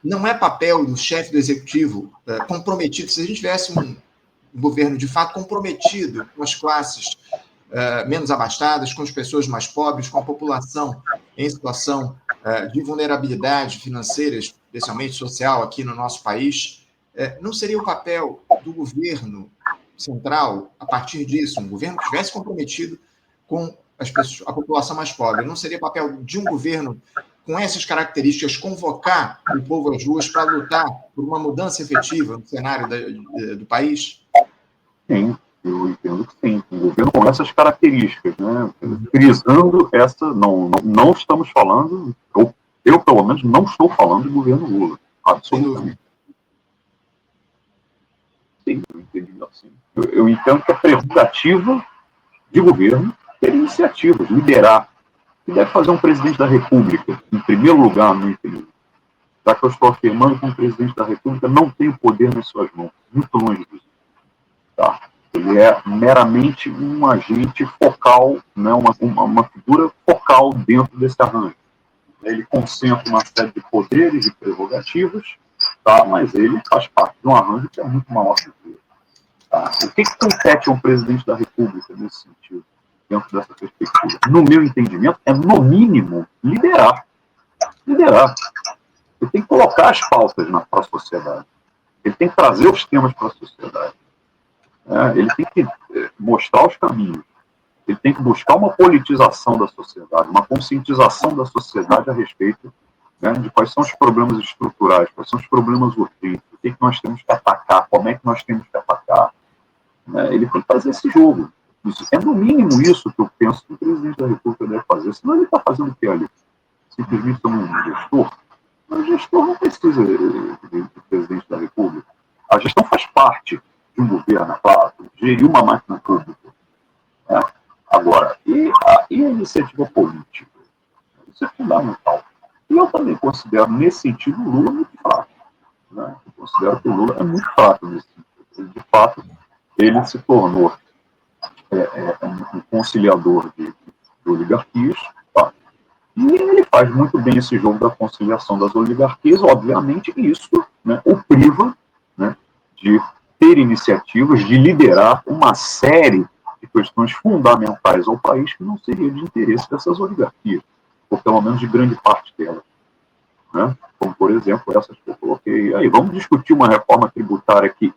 Não é papel do chefe do executivo comprometido, se a gente tivesse um governo de fato comprometido com as classes menos abastadas, com as pessoas mais pobres, com a população em situação de vulnerabilidade financeira, especialmente social, aqui no nosso país, não seria o papel do governo central, a partir disso, um governo que estivesse comprometido com a população mais pobre, não seria papel de um governo com essas características convocar o povo às ruas para lutar por uma mudança efetiva no cenário do país? Sim, Eu entendo que sim. Um governo com essas características, né? Frisando essa, não estamos falando, eu pelo menos não estou falando de governo Lula. Absolutamente. Sim, eu entendi assim. Eu entendo que é prerrogativa de governo ter iniciativas, liderar. O que deve fazer um presidente da República, em primeiro lugar, no entendimento? Já que eu estou afirmando que um presidente da República não tem o poder nas suas mãos, muito longe disso. Tá? Ele é meramente um agente focal, né, uma figura focal dentro desse arranjo. Ele concentra uma série de poderes e prerrogativas, tá? Mas ele faz parte de um arranjo que é muito maior que ele. Tá? O que compete a um presidente da República nesse sentido, dentro dessa perspectiva? No meu entendimento, é, no mínimo, liderar. Liderar. Ele tem que colocar as pautas para a sociedade. Ele tem que trazer os temas para a sociedade. Ele tem que mostrar os caminhos. Ele tem que buscar uma politização da sociedade, uma conscientização da sociedade a respeito, né, de quais são os problemas estruturais, quais são os problemas urgentes, o que nós temos que atacar, como é que nós temos que atacar. Ele tem que fazer esse jogo. Isso, é no mínimo isso que eu penso que o presidente da República deve fazer. Senão ele está fazendo o que ali? Simplesmente como um gestor? Mas o gestor não precisa de presidente da República. A gestão faz parte de um governo, claro, gerir uma máquina pública. Né? Agora, e a iniciativa política? Isso é fundamental. E eu também considero, nesse sentido, o Lula muito fraco. Né? Eu considero que o Lula é muito fraco nesse sentido. De fato, ele se tornou um conciliador de oligarquias, tá? E ele faz muito bem esse jogo da conciliação das oligarquias, obviamente, e isso, né, o priva, né, de ter iniciativas, de liderar uma série de questões fundamentais ao país que não seria de interesse dessas oligarquias, ou pelo menos de grande parte delas. Né? Como, por exemplo, essas que eu coloquei. Aí, vamos discutir uma reforma tributária que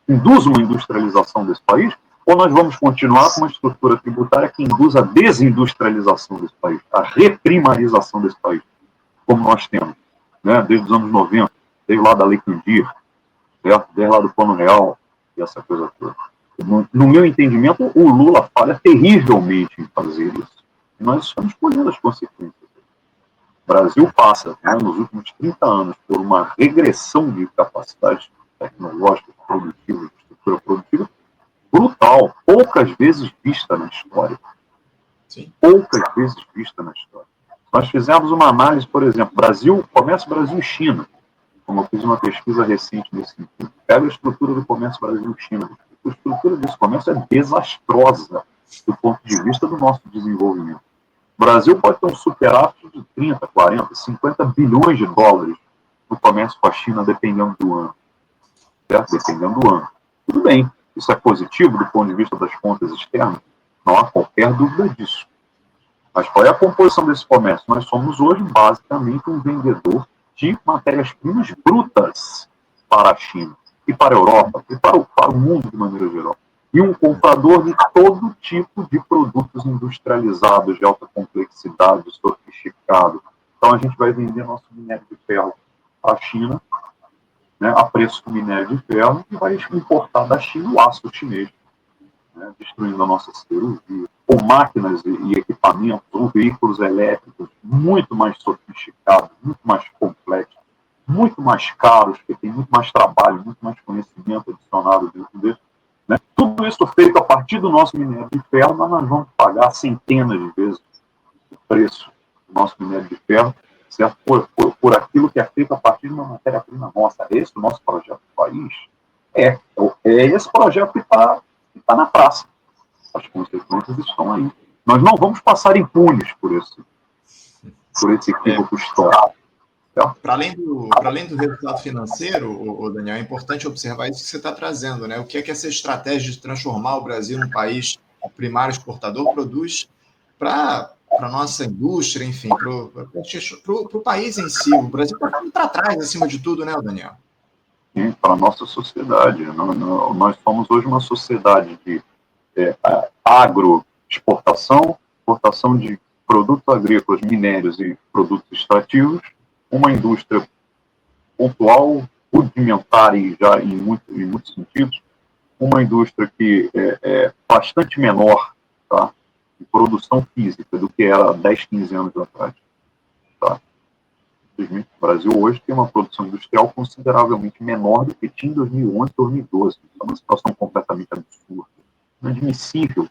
induz uma industrialização desse país, ou nós vamos continuar com uma estrutura tributária que induz a desindustrialização desse país, a reprimarização desse país, como nós temos, né, desde os anos 90, desde lá da Lei Candir, desde lá do Plano Real, e essa coisa toda. No meu entendimento, o Lula falha terrivelmente em fazer isso. E nós estamos colhendo as consequências. O Brasil passa, né, nos últimos 30 anos, por uma regressão de capacidades tecnológicas, produtivas, de estrutura produtiva, brutal, poucas vezes vista na história. Sim. Poucas vezes vista na história. Nós fizemos uma análise, por exemplo, comércio Brasil e China, como eu fiz uma pesquisa recente nesse sentido. Pega a estrutura do comércio Brasil e China. A estrutura desse comércio é desastrosa do ponto de vista do nosso desenvolvimento. O Brasil pode ter um superávit de 30, 40, 50 bilhões de dólares no comércio com a China, dependendo do ano. Certo? Dependendo do ano. Tudo bem. Isso é positivo do ponto de vista das contas externas? Não há qualquer dúvida disso. Mas qual é a composição desse comércio? Nós somos hoje, basicamente, um vendedor de matérias-primas brutas para a China, e para a Europa, e para o mundo de maneira geral. E um comprador de todo tipo de produtos industrializados, de alta complexidade, sofisticado. Então a gente vai vender nosso minério de ferro para a China, né, a preço do minério de ferro, e vai importar da China o aço chinês, né, destruindo a nossa siderurgia, ou máquinas e equipamentos, ou veículos elétricos muito mais sofisticados, muito mais complexos, muito mais caros, que tem muito mais trabalho, muito mais conhecimento adicionado dentro dele. Né? Tudo isso feito a partir do nosso minério de ferro, mas nós vamos pagar centenas de vezes o preço do nosso minério de ferro, certo? Por aquilo que é feito a partir de uma matéria-prima nossa. É esse o nosso projeto do país? É esse projeto que está na praça. As consequências estão aí. Nós não vamos passar impunes por esse equívoco estourado. Para além do resultado financeiro, Daniel, é importante observar isso que você está trazendo, né? O que é que essa estratégia de transformar o Brasil num país primário exportador produz para a nossa indústria, enfim, para o país em si. O Brasil está ficando para trás, acima de tudo, né, Daniel? Sim, para a nossa sociedade. Nós somos hoje uma sociedade de agroexportação, exportação de produtos agrícolas, minérios e produtos extrativos, uma indústria pontual, rudimentar e já em muitos sentidos, uma indústria que é bastante menor, tá, de produção física do que era há 10, 15 anos atrás. Tá? O Brasil hoje tem uma produção industrial consideravelmente menor do que tinha em 2011, 2012. É uma situação completamente absurda, inadmissível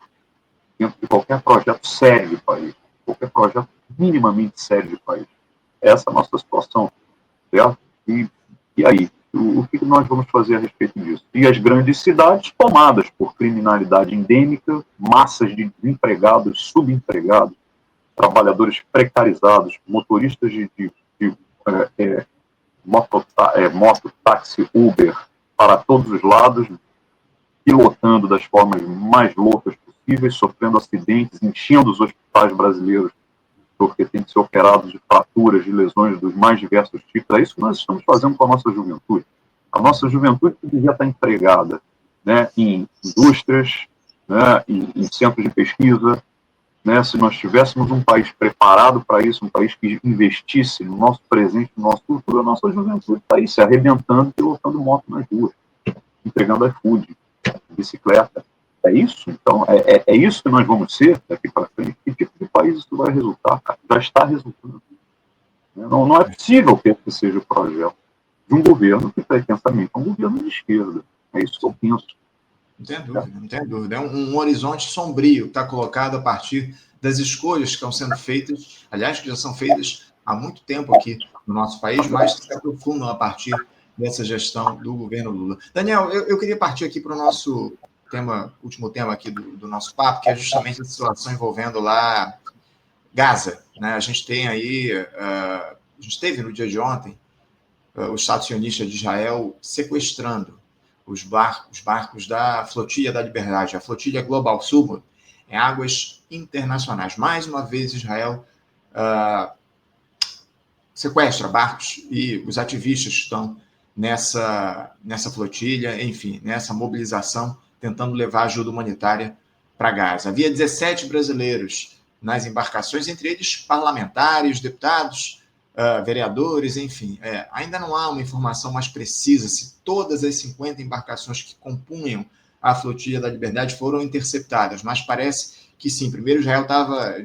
dentro de qualquer projeto sério de país, qualquer projeto minimamente sério de país. Essa é a nossa situação, certo? E aí? O que nós vamos fazer a respeito disso? E as grandes cidades tomadas por criminalidade endêmica, massas de desempregados, subempregados, trabalhadores precarizados, motoristas de mototáxi, Uber, para todos os lados, pilotando das formas mais loucas possíveis, sofrendo acidentes, enchendo os hospitais brasileiros, porque tem que ser operados de fraturas, de lesões dos mais diversos tipos. É isso que nós estamos fazendo com a nossa juventude. A nossa juventude que devia estar empregada, né, em indústrias, né, em centros de pesquisa, né, se nós tivéssemos um país preparado para isso, um país que investisse no nosso presente, no nosso futuro, a nossa juventude está aí se arrebentando, pilotando moto nas ruas, entregando iFood, bicicleta. É isso? Então, é isso que nós vamos ser daqui para frente? Que tipo de país isso vai resultar? Cara? Já está resultando. Não é possível que esse seja o projeto de um governo que tem pensamento, um governo de esquerda. É isso que eu penso. Não tem dúvida, não tem dúvida. É um horizonte sombrio que está colocado a partir das escolhas que estão sendo feitas, aliás, que já são feitas há muito tempo aqui no nosso país, mas que se aprofundam a partir dessa gestão do governo Lula. Daniel, eu queria partir aqui para o nosso último tema aqui do nosso papo, que é justamente a situação envolvendo lá Gaza. Né? A gente tem aí, a gente teve no dia de ontem, o Estado sionista de Israel sequestrando os barcos da Flotilha da Liberdade, a Flotilha Global Sul, em águas internacionais. Mais uma vez, Israel sequestra barcos e os ativistas estão nessa flotilha, enfim, nessa mobilização, tentando levar ajuda humanitária para Gaza. Havia 17 brasileiros nas embarcações, entre eles parlamentares, deputados, vereadores, enfim. Ainda não há uma informação mais precisa se todas as 50 embarcações que compunham a Flotilha da Liberdade foram interceptadas, mas parece que sim. Primeiro, Israel estava,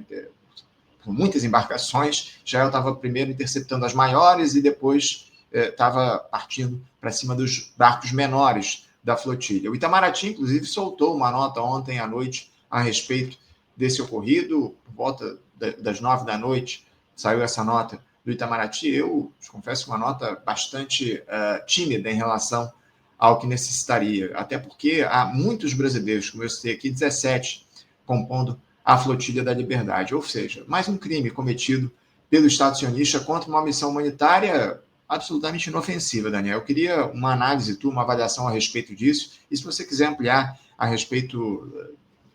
com muitas embarcações, Israel estava primeiro interceptando as maiores e depois estava partindo para cima dos barcos menores da flotilha. O Itamaraty, inclusive, soltou uma nota ontem à noite a respeito desse ocorrido. Por volta das 9 da noite saiu essa nota do Itamaraty. Eu confesso uma nota bastante tímida em relação ao que necessitaria, até porque há muitos brasileiros, como eu citei aqui, 17, compondo a Flotilha da Liberdade, ou seja, mais um crime cometido pelo Estado sionista contra uma missão humanitária absolutamente inofensiva, Daniel. Eu queria uma análise, uma avaliação a respeito disso, e se você quiser ampliar a respeito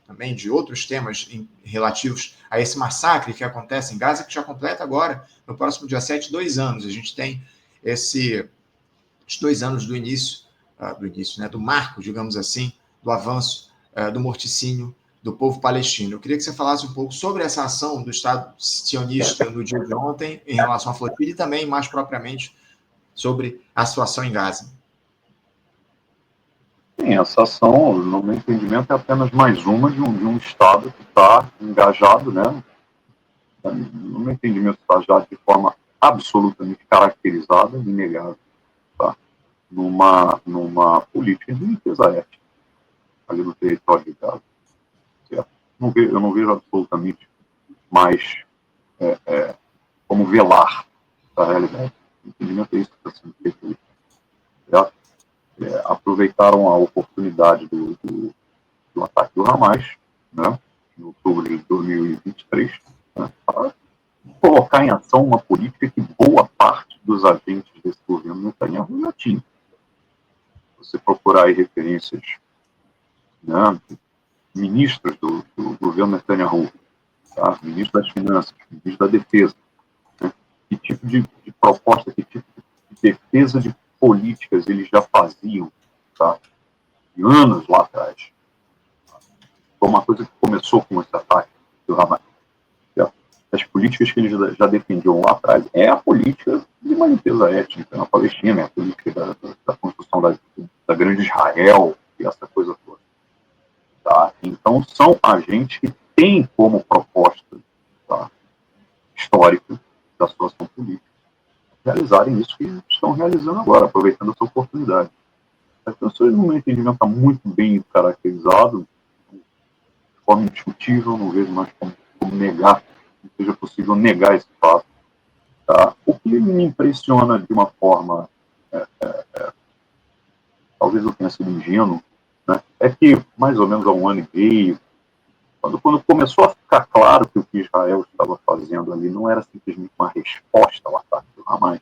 também de outros temas relativos a esse massacre que acontece em Gaza, que já completa agora, no próximo dia 7, 2 anos. A gente tem esses 2 anos do início, né, do marco, digamos assim, do avanço, do morticínio do povo palestino. Eu queria que você falasse um pouco sobre essa ação do Estado sionista no dia de ontem em relação à flotilha e também, mais propriamente, sobre a situação em Gaza. Sim, essa ação, no meu entendimento, é apenas mais uma de um Estado que está engajado, né? No meu entendimento, está já de forma absolutamente caracterizada, inegável, tá? Numa política de limpeza étnica ali no território de Gaza. Certo? Eu não vejo absolutamente mais como velar da realidade. O entendimento é isso que está sendo feito. Certo? Aproveitaram a oportunidade do ataque do Hamas, né, em outubro de 2023, né, para colocar em ação uma política que boa parte dos agentes desse governo Netanyahu já tinha. Você procurar aí referências, né, ministros do governo Netanyahu, tá, ministro das Finanças, ministro da Defesa, né, que tipo de proposta, que tipo de defesa de políticas eles já faziam, tá, de anos lá atrás. Foi uma coisa que começou com esse ataque do Hamas. As políticas que eles já defendiam lá atrás é a política de uma limpeza étnica na Palestina, é a política da construção da grande Israel, e essa coisa toda. Tá? Então, são agentes que têm como proposta, tá, histórica da situação política realizarem isso que estão realizando agora, aproveitando essa oportunidade. As pessoas, no meu entendimento, está muito bem caracterizado, de forma indiscutível, não vejo mais como negar, não seja possível negar esse fato. Tá? O que me impressiona de uma forma, talvez eu tenha sido ingênuo, né, é que mais ou menos há um ano e meio, quando começou a ficar claro que o que Israel estava fazendo ali não era simplesmente uma resposta ao ataque do Hamas,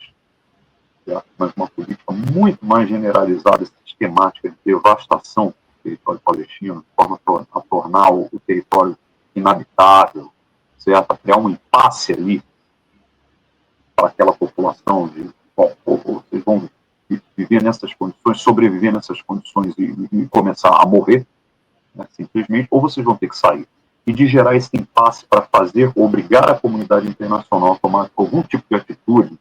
mas uma política muito mais generalizada, sistemática de devastação do território palestino, de forma a tornar o território inabitável, certo? A criar um impasse ali para aquela população de, bom, vocês vão viver nessas condições, sobreviver nessas condições e começar a morrer, né, simplesmente, ou vocês vão ter que sair. E de gerar esse impasse para obrigar a comunidade internacional a tomar algum tipo de atitude,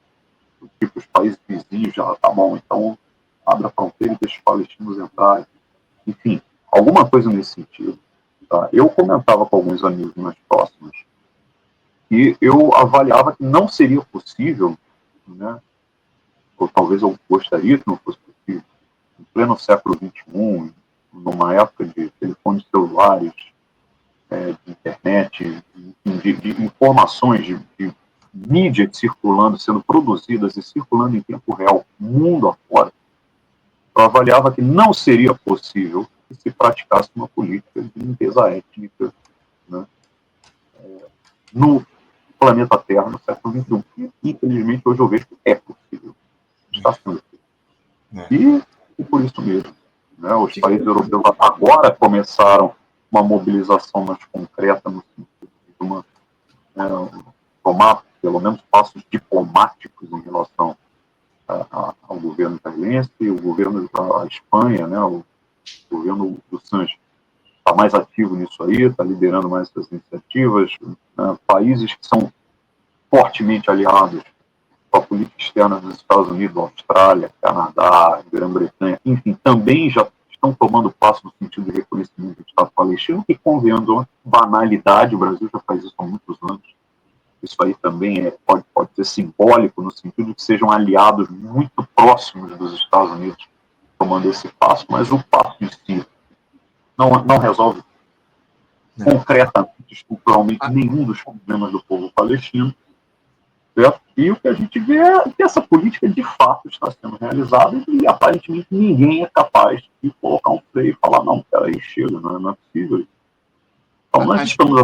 tipo os países vizinhos já, tá bom, então abre a fronteira e deixa os palestinos entrarem. Enfim, alguma coisa nesse sentido. Tá? Eu comentava com alguns amigos mais próximos e eu avaliava que não seria possível, né, ou talvez eu gostaria que não fosse possível, em pleno século XXI, numa época de telefones celulares, de internet, de informações, de mídia circulando, sendo produzidas e circulando em tempo real, mundo afora, eu avaliava que não seria possível que se praticasse uma política de limpeza étnica, né, no planeta Terra no século XXI. E, infelizmente, hoje eu vejo que é possível. Está sendo possível. E por isso mesmo, né, os países europeus agora começaram uma mobilização mais concreta no sentido de tomar, pelo menos, passos diplomáticos em relação ao governo israelense, o governo da Espanha, né, o governo do Sánchez está mais ativo nisso aí, está liderando mais essas iniciativas, né, países que são fortemente aliados com a política externa dos Estados Unidos, Austrália, Canadá, Grã-Bretanha, enfim, também já estão tomando passo no sentido de reconhecimento do Estado palestino, que, convenhamos, uma banalidade, o Brasil já faz isso há muitos anos. Isso aí também pode ser simbólico, no sentido de que sejam aliados muito próximos dos Estados Unidos tomando esse passo, mas o passo em si não resolve concretamente, estruturalmente, nenhum dos problemas do povo palestino. Certo? E o que a gente vê é que essa política de fato está sendo realizada e aparentemente ninguém é capaz de colocar um freio e falar, não, peraí, chega, não é possível. Então nós estamos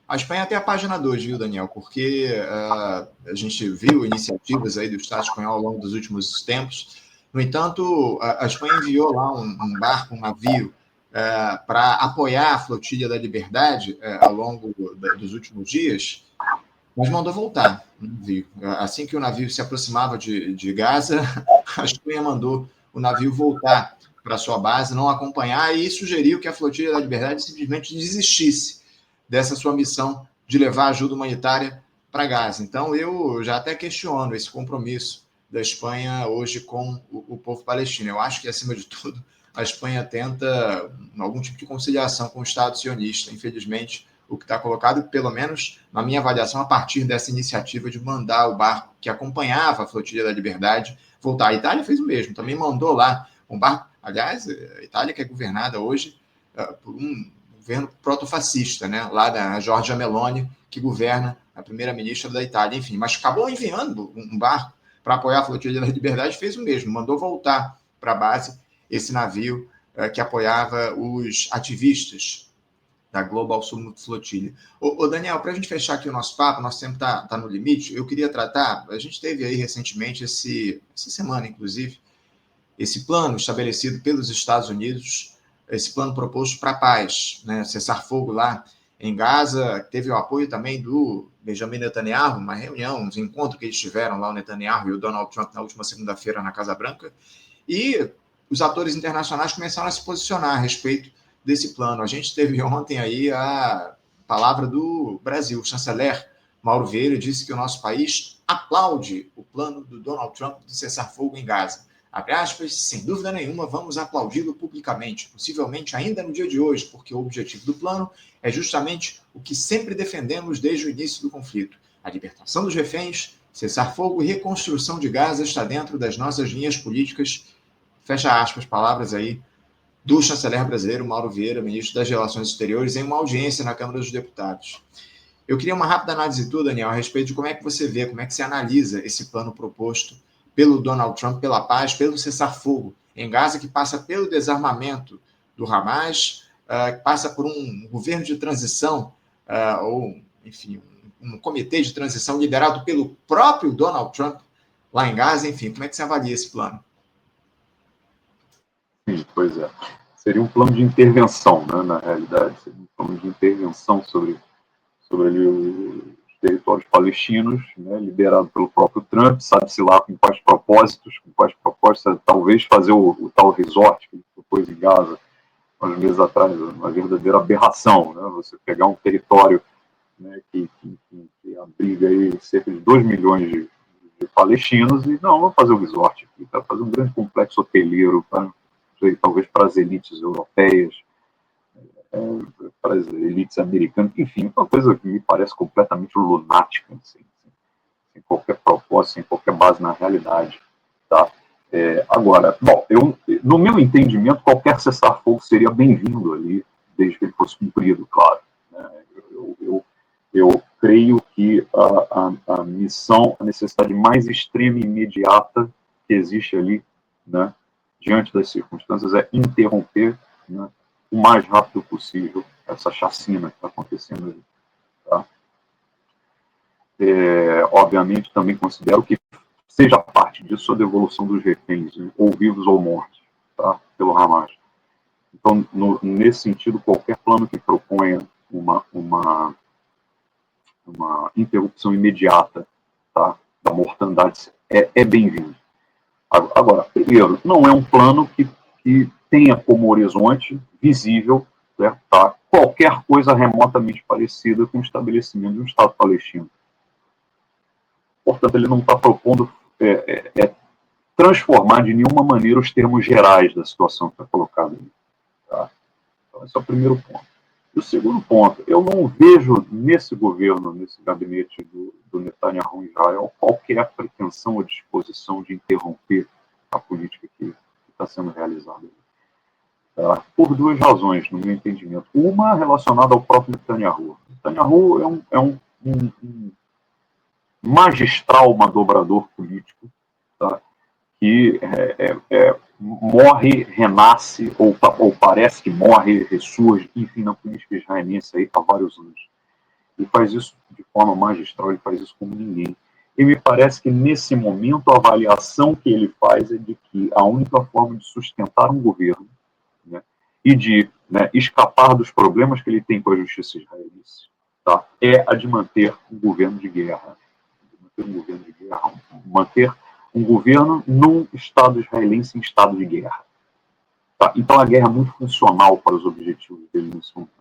A Espanha tem a página 2, viu, Daniel? Porque a gente viu iniciativas aí do Estado espanhol ao longo dos últimos tempos. No entanto, a Espanha enviou lá um barco, um navio, para apoiar a Flotilha da Liberdade ao longo dos últimos dias, mas mandou voltar o navio. Assim que o navio se aproximava de Gaza, a Espanha mandou o navio voltar para sua base, não acompanhar, e sugeriu que a Flotilha da Liberdade simplesmente desistisse dessa sua missão de levar ajuda humanitária para Gaza. Então, eu já até questiono esse compromisso da Espanha hoje com o povo palestino. Eu acho que, acima de tudo, a Espanha tenta algum tipo de conciliação com o Estado sionista. Infelizmente, o que está colocado, pelo menos na minha avaliação, a partir dessa iniciativa de mandar o barco que acompanhava a Flotilha da Liberdade voltar. A Itália fez o mesmo, também mandou lá um barco. Aliás, a Itália que é governada hoje por um governo protofascista, né? Lá da Giorgia Meloni, que governa a primeira-ministra da Itália. Enfim, mas acabou enviando um barco para apoiar a Flotilha da Liberdade, fez o mesmo, mandou voltar para a base esse navio que apoiava os ativistas da Global Summit Flotilha. Ô Daniel, para a gente fechar aqui o nosso papo, nosso tempo está no limite, eu queria tratar, a gente teve aí recentemente, essa semana inclusive, esse plano estabelecido pelos Estados Unidos, esse plano proposto para a paz, né, cessar fogo lá em Gaza, teve o apoio também do Benjamin Netanyahu, uma reunião, um encontro que eles tiveram lá, o Netanyahu e o Donald Trump, na última segunda-feira na Casa Branca, e os atores internacionais começaram a se posicionar a respeito desse plano. A gente teve ontem aí a palavra do Brasil, o chanceler Mauro Vieira disse que o nosso país aplaude o plano do Donald Trump de cessar fogo em Gaza. abre aspas, sem dúvida nenhuma, vamos aplaudi-lo publicamente, possivelmente ainda no dia de hoje, porque o objetivo do plano é justamente o que sempre defendemos desde o início do conflito. A libertação dos reféns, cessar-fogo e reconstrução de Gaza está dentro das nossas linhas políticas, fecha aspas, palavras aí do chanceler brasileiro Mauro Vieira, ministro das Relações Exteriores, em uma audiência na Câmara dos Deputados. Eu queria uma rápida análise tua, Daniel, a respeito de como é que você vê, como é que você analisa esse plano proposto pelo Donald Trump, pela paz, pelo cessar-fogo em Gaza, que passa pelo desarmamento do Hamas, que passa por um governo de transição, ou, enfim, um comitê de transição liderado pelo próprio Donald Trump lá em Gaza, enfim, como é que você avalia esse plano? Sim, pois é. Seria um plano de intervenção, né, na realidade. Seria um plano de intervenção sobre ali, os territórios palestinos, né, liderado pelo próprio Trump, sabe-se lá com quais propósitos, talvez fazer o tal resort que ele propôs em Gaza, uns meses atrás, uma verdadeira aberração, né, você pegar um território, né, que abriga aí cerca de 2 milhões de palestinos e não, vamos fazer um resort aqui, tá? Fazer um grande complexo hoteleiro, talvez para as elites europeias, para as elites americanas, enfim, uma coisa que me parece completamente lunática, sem qualquer propósito, sem qualquer base na realidade. Tá? Agora, bom, no meu entendimento, qualquer cessar-fogo seria bem-vindo ali, desde que ele fosse cumprido, claro. Né? Eu creio que a missão, a necessidade mais extrema e imediata que existe ali, né, diante das circunstâncias, é interromper, né, o mais rápido possível essa chacina que está acontecendo ali. Tá? Obviamente, também considero que seja parte disso a devolução dos reféns, ou vivos ou mortos, tá? Pelo Hamas. Então, nesse sentido, qualquer plano que proponha uma interrupção imediata, tá, da mortandade é bem-vindo. Agora, primeiro, não é um plano que tenha como horizonte visível, certo, tá, qualquer coisa remotamente parecida com o estabelecimento de um Estado palestino. Portanto, ele não está propondo transformar de nenhuma maneira os termos gerais da situação que está colocada ali. Tá? Então, esse é o primeiro ponto. E o segundo ponto, eu não vejo nesse governo, nesse gabinete do Netanyahu em Israel, qualquer pretensão ou disposição de interromper a política que está sendo realizada. Tá? Por duas razões, no meu entendimento. Uma relacionada ao próprio Netanyahu. Netanyahu é um magistral manobrador político, tá? Que morre, renasce, ou parece que morre, ressurge, enfim, na política israelense aí há vários anos. Ele faz isso de forma magistral, ele faz isso como ninguém. E me parece que, nesse momento, a avaliação que ele faz é de que a única forma de sustentar um governo, né, e de, né, escapar dos problemas que ele tem com a justiça israelense, tá, é a de manter um governo de guerra. Manter um governo num Estado israelense em estado de guerra. Tá? Então a guerra é muito funcional para os objetivos dele nesse momento.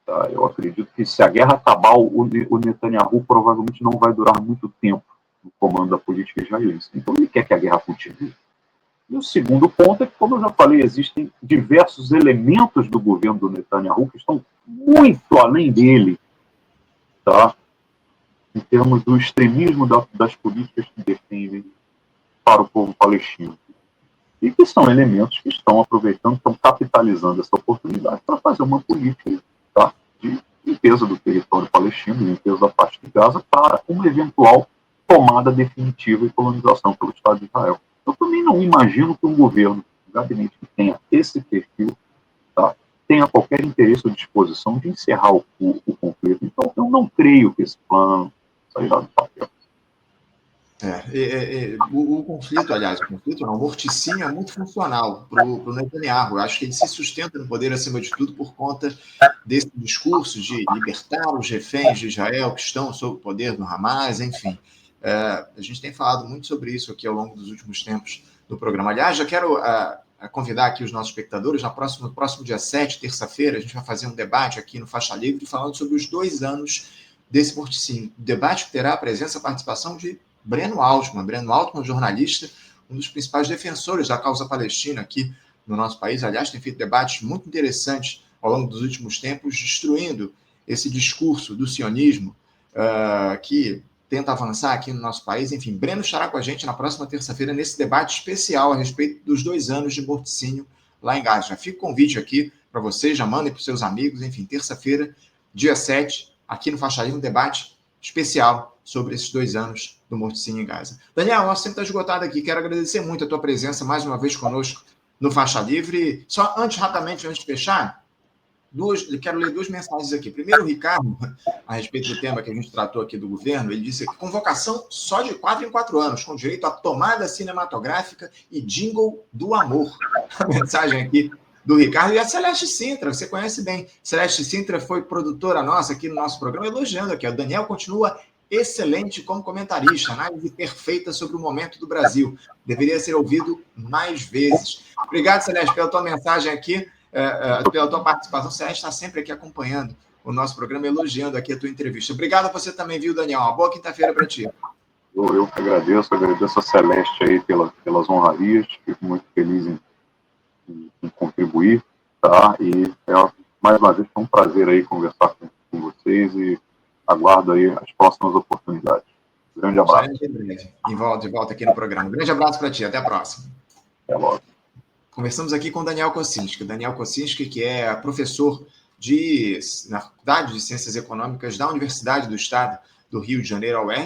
Tá? Eu acredito que se a guerra acabar, o Netanyahu provavelmente não vai durar muito tempo no comando da política israelense. Então ele quer que a guerra continue. E o segundo ponto é que, como eu já falei, existem diversos elementos do governo do Netanyahu que estão muito além dele, tá? Em termos do extremismo das políticas que defendem para o povo palestino. E que são elementos que estão aproveitando, estão capitalizando essa oportunidade para fazer uma política, tá, de limpeza do território palestino, limpeza da parte de Gaza, para uma eventual tomada definitiva e colonização pelo Estado de Israel. Eu também não imagino que um governo, um gabinete que tenha esse perfil, tá, tenha qualquer interesse ou disposição de encerrar o conflito. Então, eu não creio que esse plano sairá do papel. O conflito, aliás, o morticínio é muito funcional para o Netanyahu. Eu acho que ele se sustenta no poder, acima de tudo, por conta desse discurso de libertar os reféns de Israel que estão sob o poder do Hamas, enfim. A gente tem falado muito sobre isso aqui ao longo dos últimos tempos do programa. Aliás, já quero convidar aqui os nossos espectadores. No próximo dia 7, terça-feira, a gente vai fazer um debate aqui no Faixa Livre falando sobre os 2 anos desse morticínio. O debate que terá a presença e a participação de Breno Altman, jornalista, um dos principais defensores da causa palestina aqui no nosso país. Aliás, tem feito debates muito interessantes ao longo dos últimos tempos, destruindo esse discurso do sionismo que tenta avançar aqui no nosso país. Enfim, Breno estará com a gente na próxima terça-feira nesse debate especial a respeito dos 2 anos de morticínio lá em Gaza. Já fica o convite aqui para vocês, já mandem para os seus amigos. Enfim, terça-feira, dia 7, aqui no Faixa Livre, um debate especial sobre esses 2 anos do morticínio em Gaza. Daniel, nosso tempo está esgotado aqui. Quero agradecer muito a tua presença mais uma vez conosco no Faixa Livre. Só rapidamente, antes de fechar, quero ler 2 mensagens aqui. Primeiro, o Ricardo, a respeito do tema que a gente tratou aqui do governo, ele disse que convocação só de 4 em 4 anos, com direito à tomada cinematográfica e jingle do amor. A mensagem aqui do Ricardo. E a Celeste Sintra, você conhece bem. Celeste Sintra foi produtora nossa aqui no nosso programa, elogiando aqui. O Daniel continua excelente como comentarista, análise perfeita sobre o momento do Brasil. Deveria ser ouvido mais vezes. Obrigado, Celeste, pela tua mensagem aqui. Pela tua participação. Celeste está sempre aqui acompanhando o nosso programa, elogiando aqui a tua entrevista. Obrigado a você também, viu, Daniel? Uma boa quinta-feira para ti. Eu que agradeço a Celeste aí pelas honrarias, fico muito feliz em contribuir, tá? E mais uma vez foi um prazer aí conversar com vocês e aguardo aí as próximas oportunidades. Grande abraço. De volta aqui no programa. Grande abraço para ti, até a próxima. Até logo. Conversamos aqui com Daniel Koscinski. Daniel Koscinski, que é professor na Faculdade de Ciências Econômicas da Universidade do Estado do Rio de Janeiro, a UERJ,